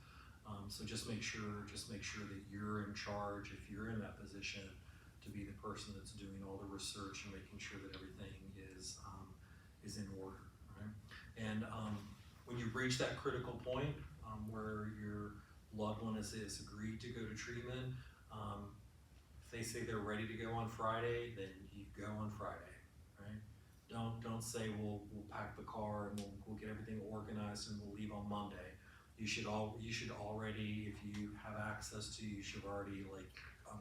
So just make sure that you're in charge if you're in that position to be the person that's doing all the research and making sure that everything is in order, right? And when you reach that critical point where your loved one has agreed to go to treatment, if they say they're ready to go on Friday, then you go on Friday, right? Don't say we'll pack the car and we'll get everything organized and we'll leave on Monday. You should already, if you have access to, you should already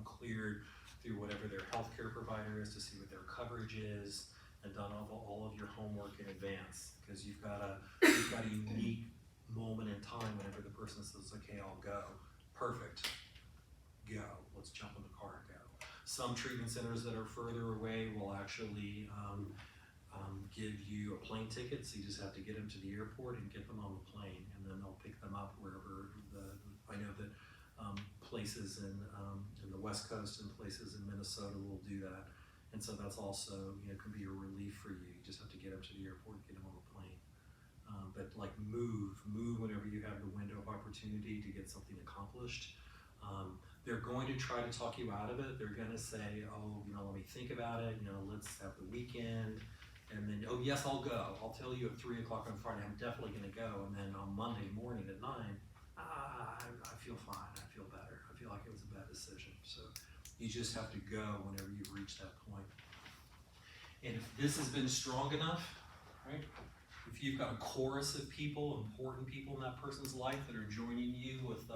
cleared through whatever their healthcare provider is to see what their coverage is, and done all of your homework in advance, because you've got a unique moment in time whenever the person says, okay, I'll go. Perfect. Go. Let's jump in the car and go. Some treatment centers that are further away will actually give you a plane ticket, so you just have to get them to the airport and get them on the plane, and then they'll pick them up wherever I know that places in the West Coast and places in Minnesota will do that, and so that's also can be a relief for you. You just have to get them to the airport and get them on the plane. But move whenever you have the window of opportunity to get something accomplished. They're going to try to talk you out of it. They're going to say, oh, let me think about it. Let's have the weekend. And then, oh yes, I'll go. I'll tell you at 3 o'clock on Friday, I'm definitely going to go. And then on Monday morning at 9, I feel fine. I feel better. I feel like it was a bad decision. So you just have to go whenever you reach that point. And if this has been strong enough, right? If you've got a chorus of people, important people in that person's life that are joining you with,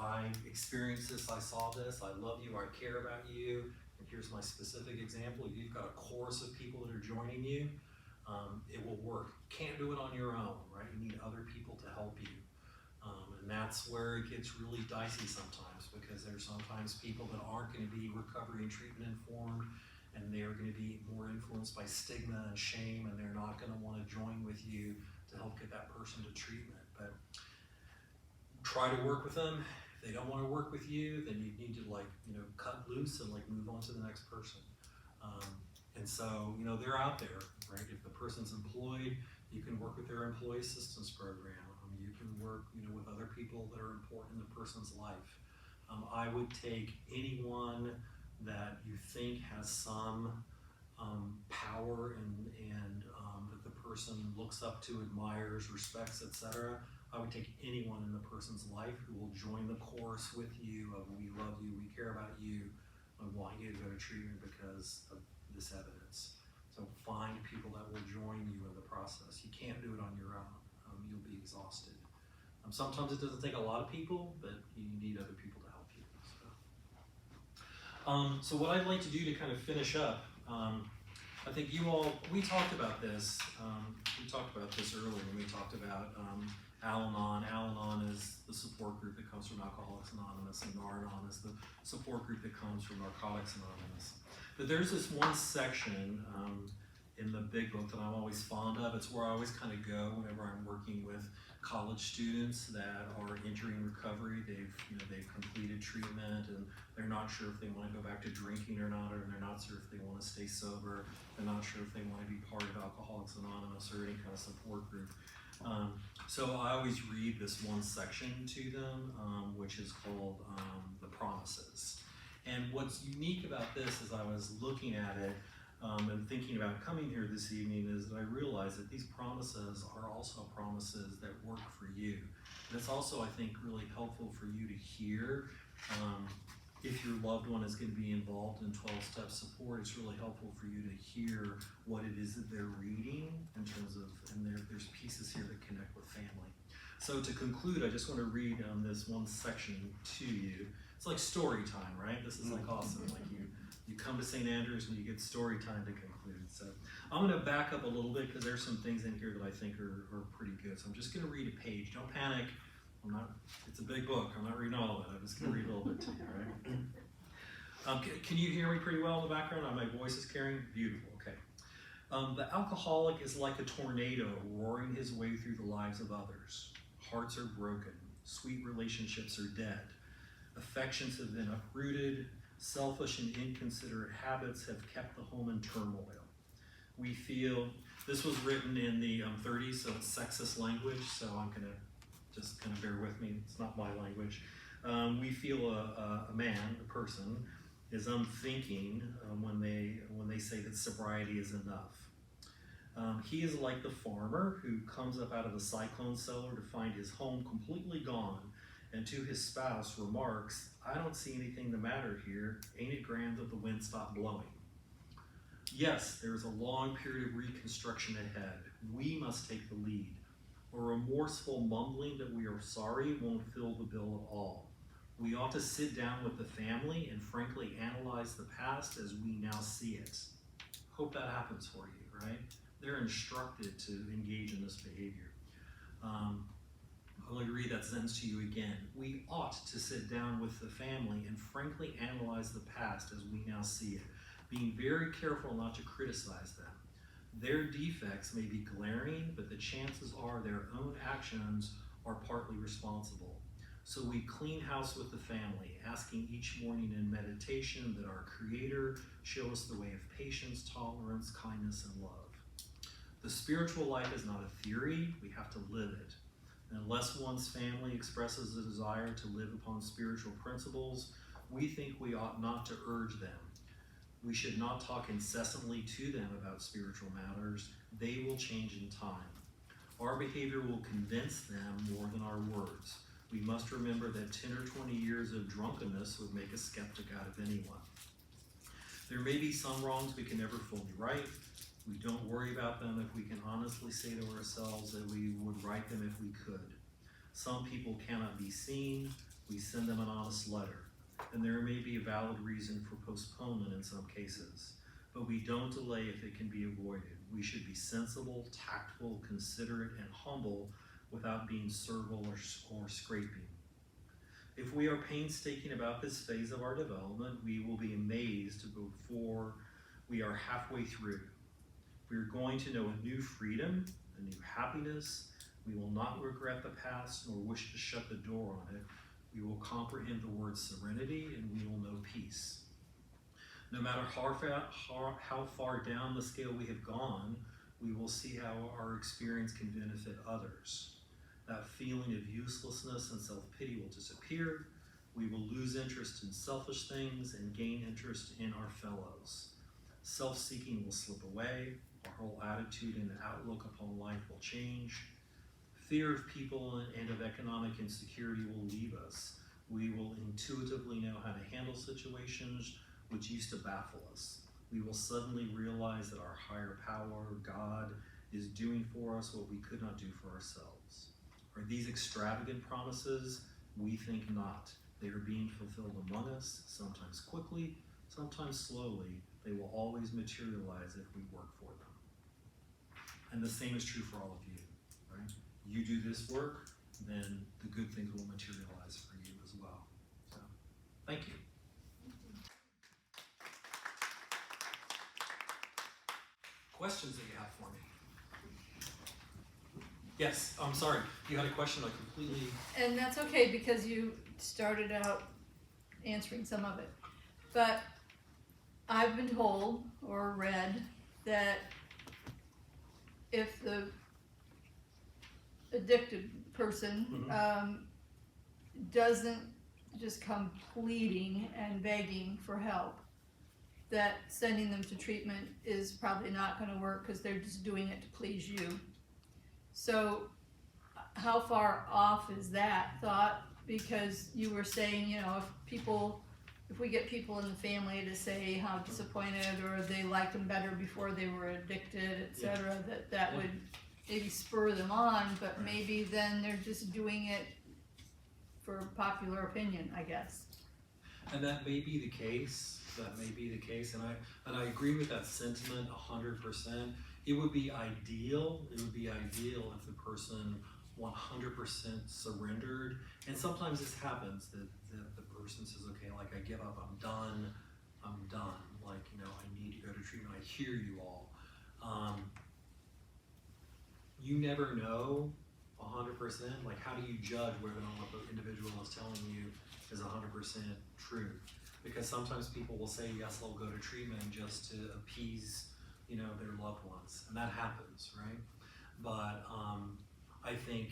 I experienced this, I saw this, I love you, I care about you, and here's my specific example. If you've got a chorus of people that are joining you, it will work. You can't do it on your own, right? You need other people to help you. And that's where it gets really dicey sometimes, because there's sometimes people that aren't going to be recovery and treatment informed, and they're going to be more influenced by stigma and shame, and they're not going to want to join with you to help get that person to treatment. But try to work with them. If they don't want to work with you, then you need to cut loose and move on to the next person. And so they're out there, right? If the person's employed, you can work with their employee assistance program. You can work with other people that are important in the person's life. I would take anyone that you think has some power and that the person looks up to, admires, respects, etc. I would take anyone in the person's life who will join the chorus with you of we love you, we care about you, and want you to go to treatment because of this evidence. So find people that will join you in the process. You can't do it on your own. You'll be exhausted. Sometimes it doesn't take a lot of people, but you need other people to help you. So what I'd like to do to kind of finish up, I think we talked about this. We talked about this earlier when we talked about Al-Anon. Al-Anon is the support group that comes from Alcoholics Anonymous, and Nar-Anon is the support group that comes from Narcotics Anonymous. But there's this one section in the big book that I'm always fond of. It's where I always kind of go whenever I'm working with college students that are entering recovery. They've completed treatment and they're not sure if they want to go back to drinking or not, or they're not sure if they want to stay sober. They're not sure if they want to be part of Alcoholics Anonymous or any kind of support group. So I always read this one section to them, which is called The Promises. And what's unique about this, as I was looking at it and thinking about coming here this evening, is that I realized that these promises are also promises that work for you. And it's also, I think, really helpful for you to hear. If your loved one is going to be involved in 12-step support, it's really helpful for you to hear what it is that they're reading in terms of, and there's pieces here that connect with family. So to conclude, I just want to read this one section to you. It's like story time, right? This is like awesome. Like you come to St. Andrews and you get story time to conclude. So I'm going to back up a little bit because there's some things in here that I think are pretty good. So I'm just going to read a page. Don't panic. It's a big book. I'm not reading all of it. I'm just going to read a little bit to you, all right? Can you hear me pretty well in the background? My voice is carrying? Beautiful, okay. The alcoholic is like a tornado roaring his way through the lives of others. Hearts are broken. Sweet relationships are dead. Affections have been uprooted. Selfish and inconsiderate habits have kept the home in turmoil. We feel, this was written in the 30s, so it's sexist language, so I'm gonna just kind of bear with me, it's not my language. We feel a man, a person, is unthinking when they say that sobriety is enough. He is like the farmer who comes up out of the cyclone cellar to find his home completely gone, and to his spouse remarks, "I don't see anything the matter here. Ain't it grand that the wind stopped blowing?" Yes, there is a long period of reconstruction ahead. We must take the lead. A remorseful mumbling that we are sorry won't fill the bill at all. We ought to sit down with the family and frankly analyze the past as we now see it. Hope that happens for you, right? They're instructed to engage in this behavior. I'll read that sentence to you again. We ought to sit down with the family and frankly analyze the past as we now see it, being very careful not to criticize them. Their defects may be glaring, but the chances are their own actions are partly responsible. So we clean house with the family, asking each morning in meditation that our Creator show us the way of patience, tolerance, kindness, and love. The spiritual life is not a theory, we have to live it. Unless one's family expresses a desire to live upon spiritual principles, we think we ought not to urge them. We should not talk incessantly to them about spiritual matters. They will change in time. Our behavior will convince them more than our words. We must remember that 10 or 20 years of drunkenness would make a skeptic out of anyone. There may be some wrongs we can never fully right. We don't worry about them if we can honestly say to ourselves that we would right them if we could. Some people cannot be seen. We send them an honest letter. And there may be a valid reason for postponement in some cases. But we don't delay if it can be avoided. We should be sensible, tactful, considerate, and humble without being servile or scraping. If we are painstaking about this phase of our development, we will be amazed before we are halfway through. We are going to know a new freedom, a new happiness. We will not regret the past nor wish to shut the door on it. We will comprehend the word serenity and we will know peace. No matter how far down the scale we have gone, we will see how our experience can benefit others. That feeling of uselessness and self-pity will disappear. We will lose interest in selfish things and gain interest in our fellows. Self-seeking will slip away. Our whole attitude and outlook upon life will change. Fear of people and of economic insecurity will leave us. We will intuitively know how to handle situations which used to baffle us. We will suddenly realize that our higher power, God, is doing for us what we could not do for ourselves. Are these extravagant promises? We think not. They are being fulfilled among us, sometimes quickly, sometimes slowly. They will always materialize if we work for them. And the same is true for all of you, right? You do this work, then the good things will materialize for you as well. So, thank you. Questions that you have for me? Yes, I'm sorry. You had a question I completely... And that's okay because you started out answering some of it. But I've been told or read that if the addicted person doesn't just come pleading and begging for help, that sending them to treatment is probably not going to work because they're just doing it to please you. So how far off is that thought? Because you were saying, you know, if we get people in the family to say how disappointed or they liked them better before they were addicted, etc., that would maybe spur them on, but maybe then they're just doing it for popular opinion, I guess. And that may be the case. And I agree with that sentiment 100%. It would be ideal. It would be ideal if the person 100% surrendered. And sometimes this happens that the person says, okay, like I give up, I'm done. Like, you know, I need to go to treatment. I hear you all. You never know 100%. Like, how do you judge whether or not what the individual is telling you is 100% true. Because sometimes people will say, yes, I'll go to treatment just to appease, their loved ones. And that happens, right? But I think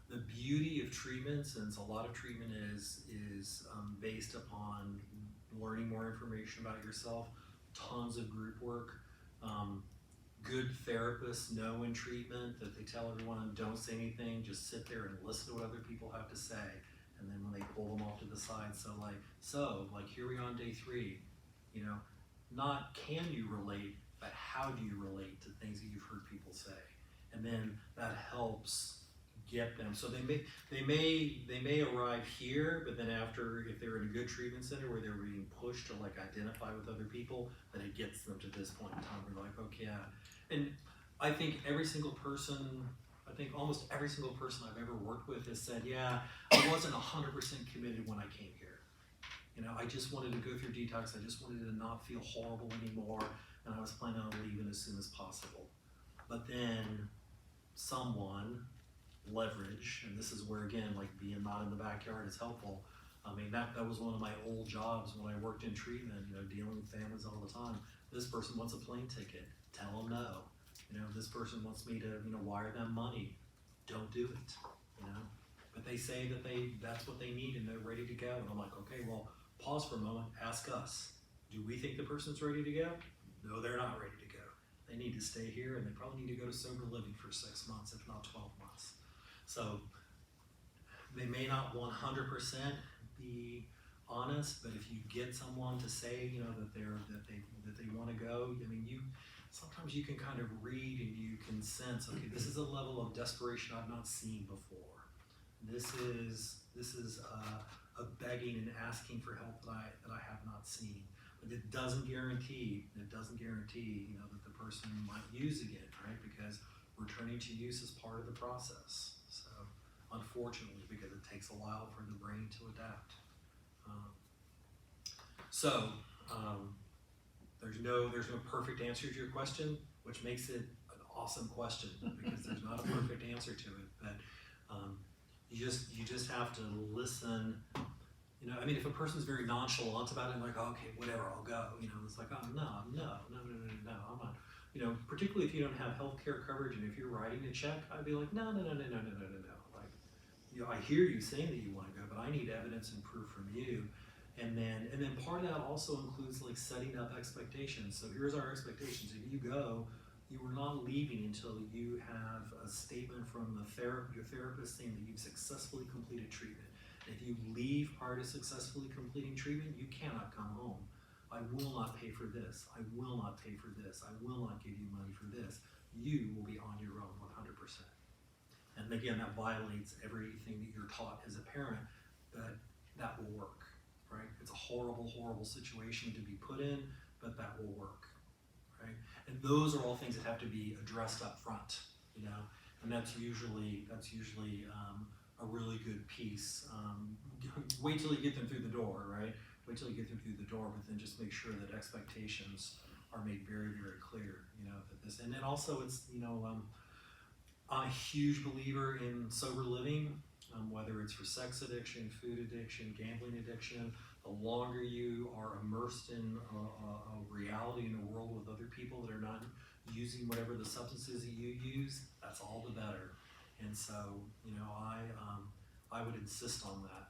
the beauty of treatment, since a lot of treatment is based upon learning more information about yourself, tons of group work, good therapists know in treatment that they tell everyone, don't say anything, just sit there and listen to what other people have to say. And then when they pull them off to the side, so here we are on day 3, not can you relate, but how do you relate to things that you've heard people say? And then that helps get them. So they may arrive here, but then after, if they're in a good treatment center where they're being pushed to identify with other people, then it gets them to this point in time where they're like, okay, yeah. And I think almost every single person I've ever worked with has said, yeah, I wasn't 100% committed when I came here. I just wanted to go through detox. I just wanted to not feel horrible anymore, and I was planning on leaving as soon as possible. But then someone, leverage, and this is where, again, being not in the backyard is helpful. I mean, that was one of my old jobs when I worked in treatment, dealing with families all the time. This person wants a plane ticket, tell them no. This person wants me to, wire them money, don't do it, But they say that that's what they need and they're ready to go. And I'm like, okay, well, pause for a moment, ask us. Do we think the person's ready to go? No, they're not ready to go. They need to stay here, and they probably need to go to sober living for 6 months, if not 12 months. So they may not 100% be honest, but if you get someone to say, that they want to go, I mean, sometimes you can kind of read and you can sense, okay, this is a level of desperation I've not seen before. This is a begging and asking for help that I have not seen. But it doesn't guarantee, that the person might use again, right? Because returning to use is part of the process. So, unfortunately, because it takes a while for the brain to adapt. There's no perfect answer to your question, which makes it an awesome question, because there's not a perfect answer to it. But you just have to listen. I mean, if a person's very nonchalant about it, like, oh, okay, whatever, I'll go. It's like, oh, no, I'm not. Particularly if you don't have healthcare coverage, and if you're writing a check, I'd be like, no. Like, I hear you saying that you want to go, but I need evidence and proof from you. And then part of that also includes setting up expectations. So here's our expectations. If you go, you are not leaving until you have a statement from your therapist saying that you've successfully completed treatment. If you leave prior to successfully completing treatment, you cannot come home. I will not pay for this. I will not pay for this. I will not give you money for this. You will be on your own 100%. And again, that violates everything that you're taught as a parent, but that will work, right? It's a horrible, horrible situation to be put in, but that will work, right? And those are all things that have to be addressed up front, and that's usually a really good piece. Wait till you get them through the door, right? Wait till you get them through the door, but then just make sure that expectations are made very, very clear, that this, and then also it's, I'm a huge believer in sober living, whether it's for sex addiction, food addiction, gambling addiction. The longer you are immersed in a reality in a world with other people that are not using whatever the substances that you use, that's all the better. And so, I would insist on that.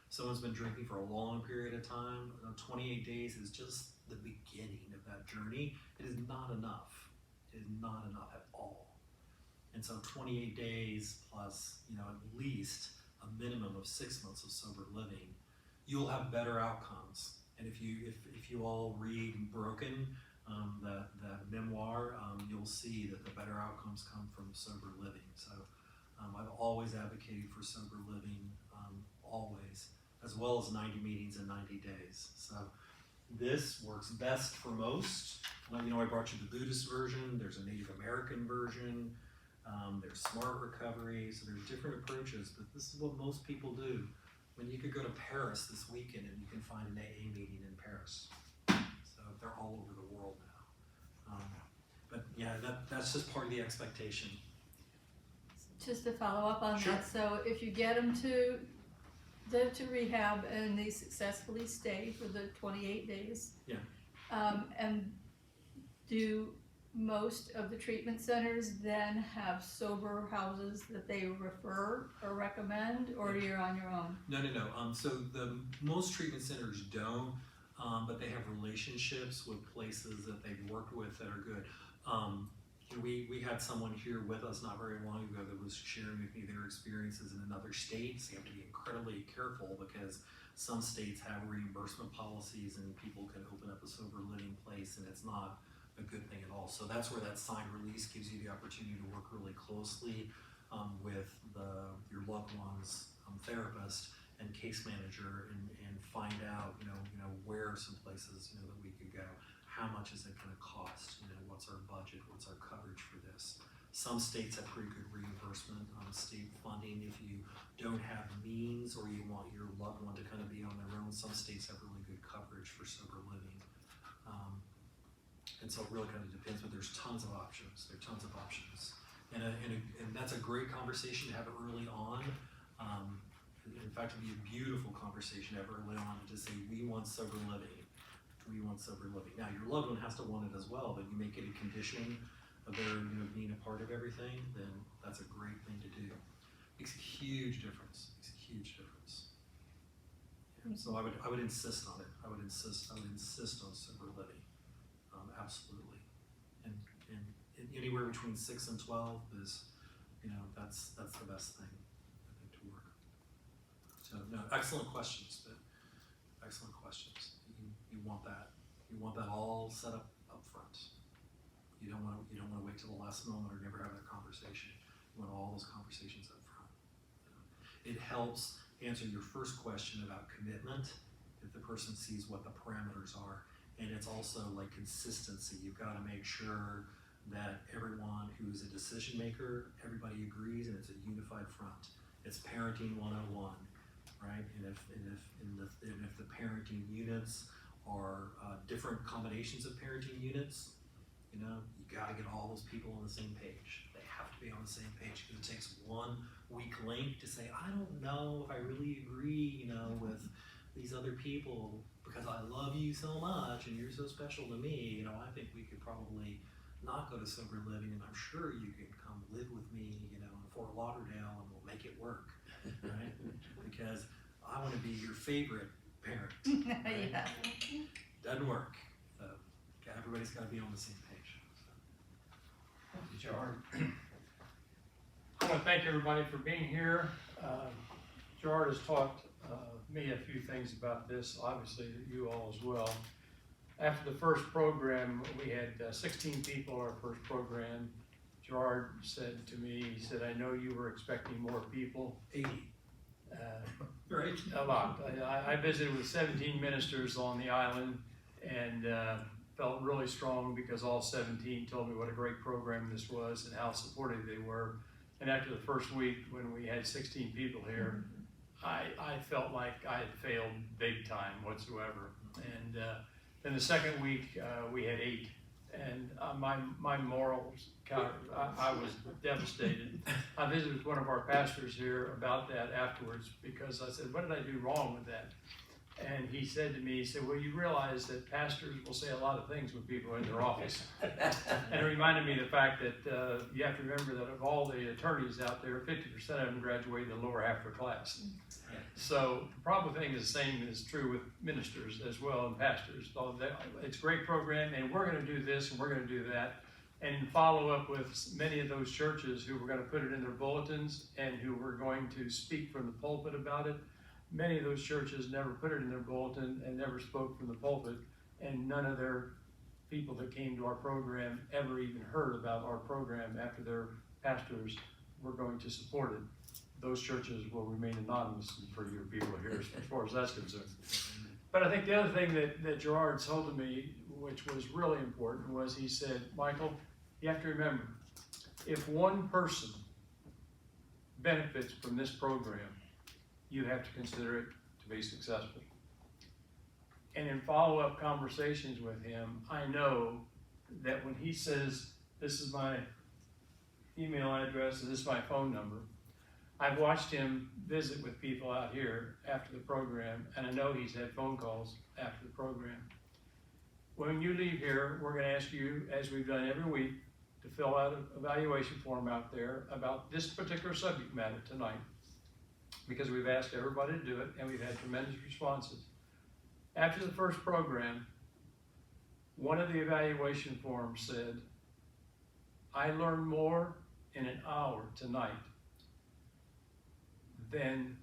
Someone's been drinking for a long period of time. 28 days is just the beginning of that journey. It is not enough. It is not enough at all. And so 28 days plus, at least a minimum of 6 months of sober living, you'll have better outcomes. And if you all read Broken, that memoir, you'll see that the better outcomes come from sober living. So I've always advocated for sober living, always, as well as 90 meetings in 90 days. So this works best for most. I brought you the Buddhist version, there's a Native American version, there's smart recovery, so there's different approaches, but this is what most people do. I mean, you could go to Paris this weekend and you can find an AA meeting in Paris. So they're all over the world now. But yeah, that's just part of the expectation. Just to follow up on Sure. that, so if you get them to them to rehab and they successfully stay for the 28 days. Yeah. And do most of the treatment centers then have sober houses that they refer or recommend, or you're on your own? No. So most treatment centers don't, but they have relationships with places that they've worked with that are good. We had someone here with us not very long ago that was sharing with me their experiences in another state. So you have to be incredibly careful because some states have reimbursement policies and people can open up a sober living place and it's not a good thing at all. So that's where that signed release gives you the opportunity to work really closely with your loved one's therapist and case manager and find out, where are some places, that we could go. How much is it going to cost? What's our budget? What's our coverage for this? Some states have pretty good reimbursement on state funding if you don't have means or you want your loved one to kind of be on their own. Some states have really good coverage for sober living. And so it really kind of depends, but there's tons of options. There are tons of options. And that's a great conversation to have early on. In fact, it'd be a beautiful conversation to have early on to say, we want sober living. We want sober living. Now, your loved one has to want it as well, but you make it a condition of their being a part of everything, then that's a great thing to do. Makes a huge difference. Makes a huge difference. Yeah, so I would insist on it. I would insist on sober living. Absolutely. And anywhere between 6 and 12 is, that's the best thing, I think, to work. So no, excellent questions, but excellent questions. You want that. You want that all set up front. You don't want to wait till the last moment or never have that conversation. You want all those conversations up front. It helps answer your first question about commitment if the person sees what the parameters are. And it's also like consistency. You've got to make sure that everyone who's a decision maker, everybody agrees, and it's a unified front. It's parenting 101, right? And if the parenting units are different combinations of parenting units, you got to get all those people on the same page. They have to be on the same page because it takes one weak link to say, I don't know if I really agree, with these other people because I love you so much and you're so special to me. I think we could probably not go to sober living, and I'm sure you can come live with me, in Fort Lauderdale, and we'll make it work, right? Because I want to be your favorite parent. Right? Yeah. Doesn't work. So everybody's got to be on the same page. So. Thank you, Gerard. I want to thank everybody for being here. Gerard has taught me a few things about this, obviously you all as well. After the first program, we had 16 people, our first program. Gerard said to me, he said, I know you were expecting more people. 80. Right. A lot. I visited with 17 ministers on the island and felt really strong because all 17 told me what a great program this was and how supportive they were. And after the first week, when we had 16 people here, I felt like I had failed big time whatsoever. And then the second week, we had 8. And my morals, I was devastated. I visited with one of our pastors here about that afterwards because I said, what did I do wrong with that? And he said to me, well, you realize that pastors will say a lot of things when people are in their office. And it reminded me of the fact that you have to remember that of all the attorneys out there, 50% of them graduate in the lower half of their class. So the problem thing is the same is true with ministers as well and pastors. It's a great program, and we're going to do this and we're going to do that. And follow up with many of those churches who were going to put it in their bulletins and who were going to speak from the pulpit about it. Many of those churches never put it in their bulletin and never spoke from the pulpit, and none of their people that came to our program ever even heard about our program after their pastors were going to support it. Those churches will remain anonymous for your people here as far as that's concerned. But I think the other thing that Gerard told to me, which was really important, was he said, Michael, you have to remember, if one person benefits from this program, you have to consider it to be successful. And in follow-up conversations with him, I know that when he says, this is my email address and this is my phone number, I've watched him visit with people out here after the program, and I know he's had phone calls after the program. When you leave here, we're gonna ask you, as we've done every week, to fill out an evaluation form out there about this particular subject matter tonight, because we've asked everybody to do it, and we've had tremendous responses. After the first program, one of the evaluation forms said, I learned more in an hour tonight than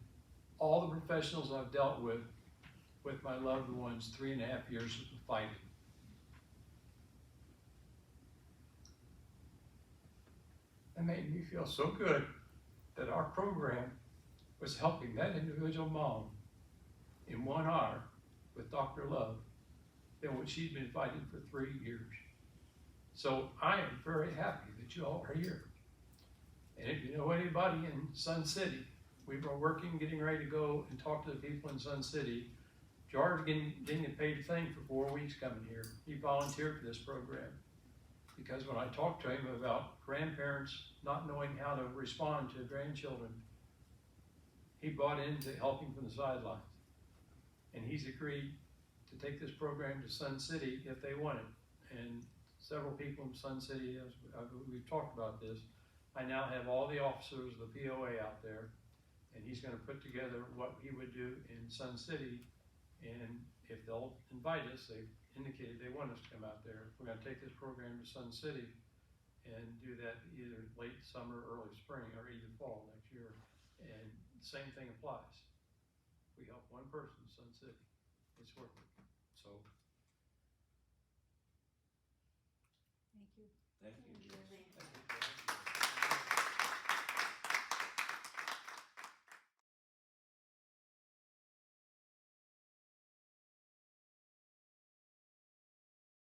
all the professionals I've dealt with my loved ones 3.5 years of fighting. That made me feel so good that our program was helping that individual mom in 1 hour with Dr. Love than what she'd been fighting for 3 years. So I am very happy that you all are here. And if you know anybody in Sun City, we were working, getting ready to go and talk to the people in Sun City. George didn't get paid a thing for 4 weeks coming here. He volunteered for this program. Because when I talked to him about grandparents not knowing how to respond to grandchildren, he bought into helping from the sidelines. And he's agreed to take this program to Sun City if they want it. And several people in Sun City, as we've talked about this, I now have all the officers of the POA out there, and he's gonna put together what he would do in Sun City. And if they'll invite us, they've indicated they want us to come out there. We're gonna take this program to Sun City and do that either late summer, early spring, or even fall next year. And the same thing applies. We help one person in Sun City. It's worth it. So. Thank you. Thank you, Jess.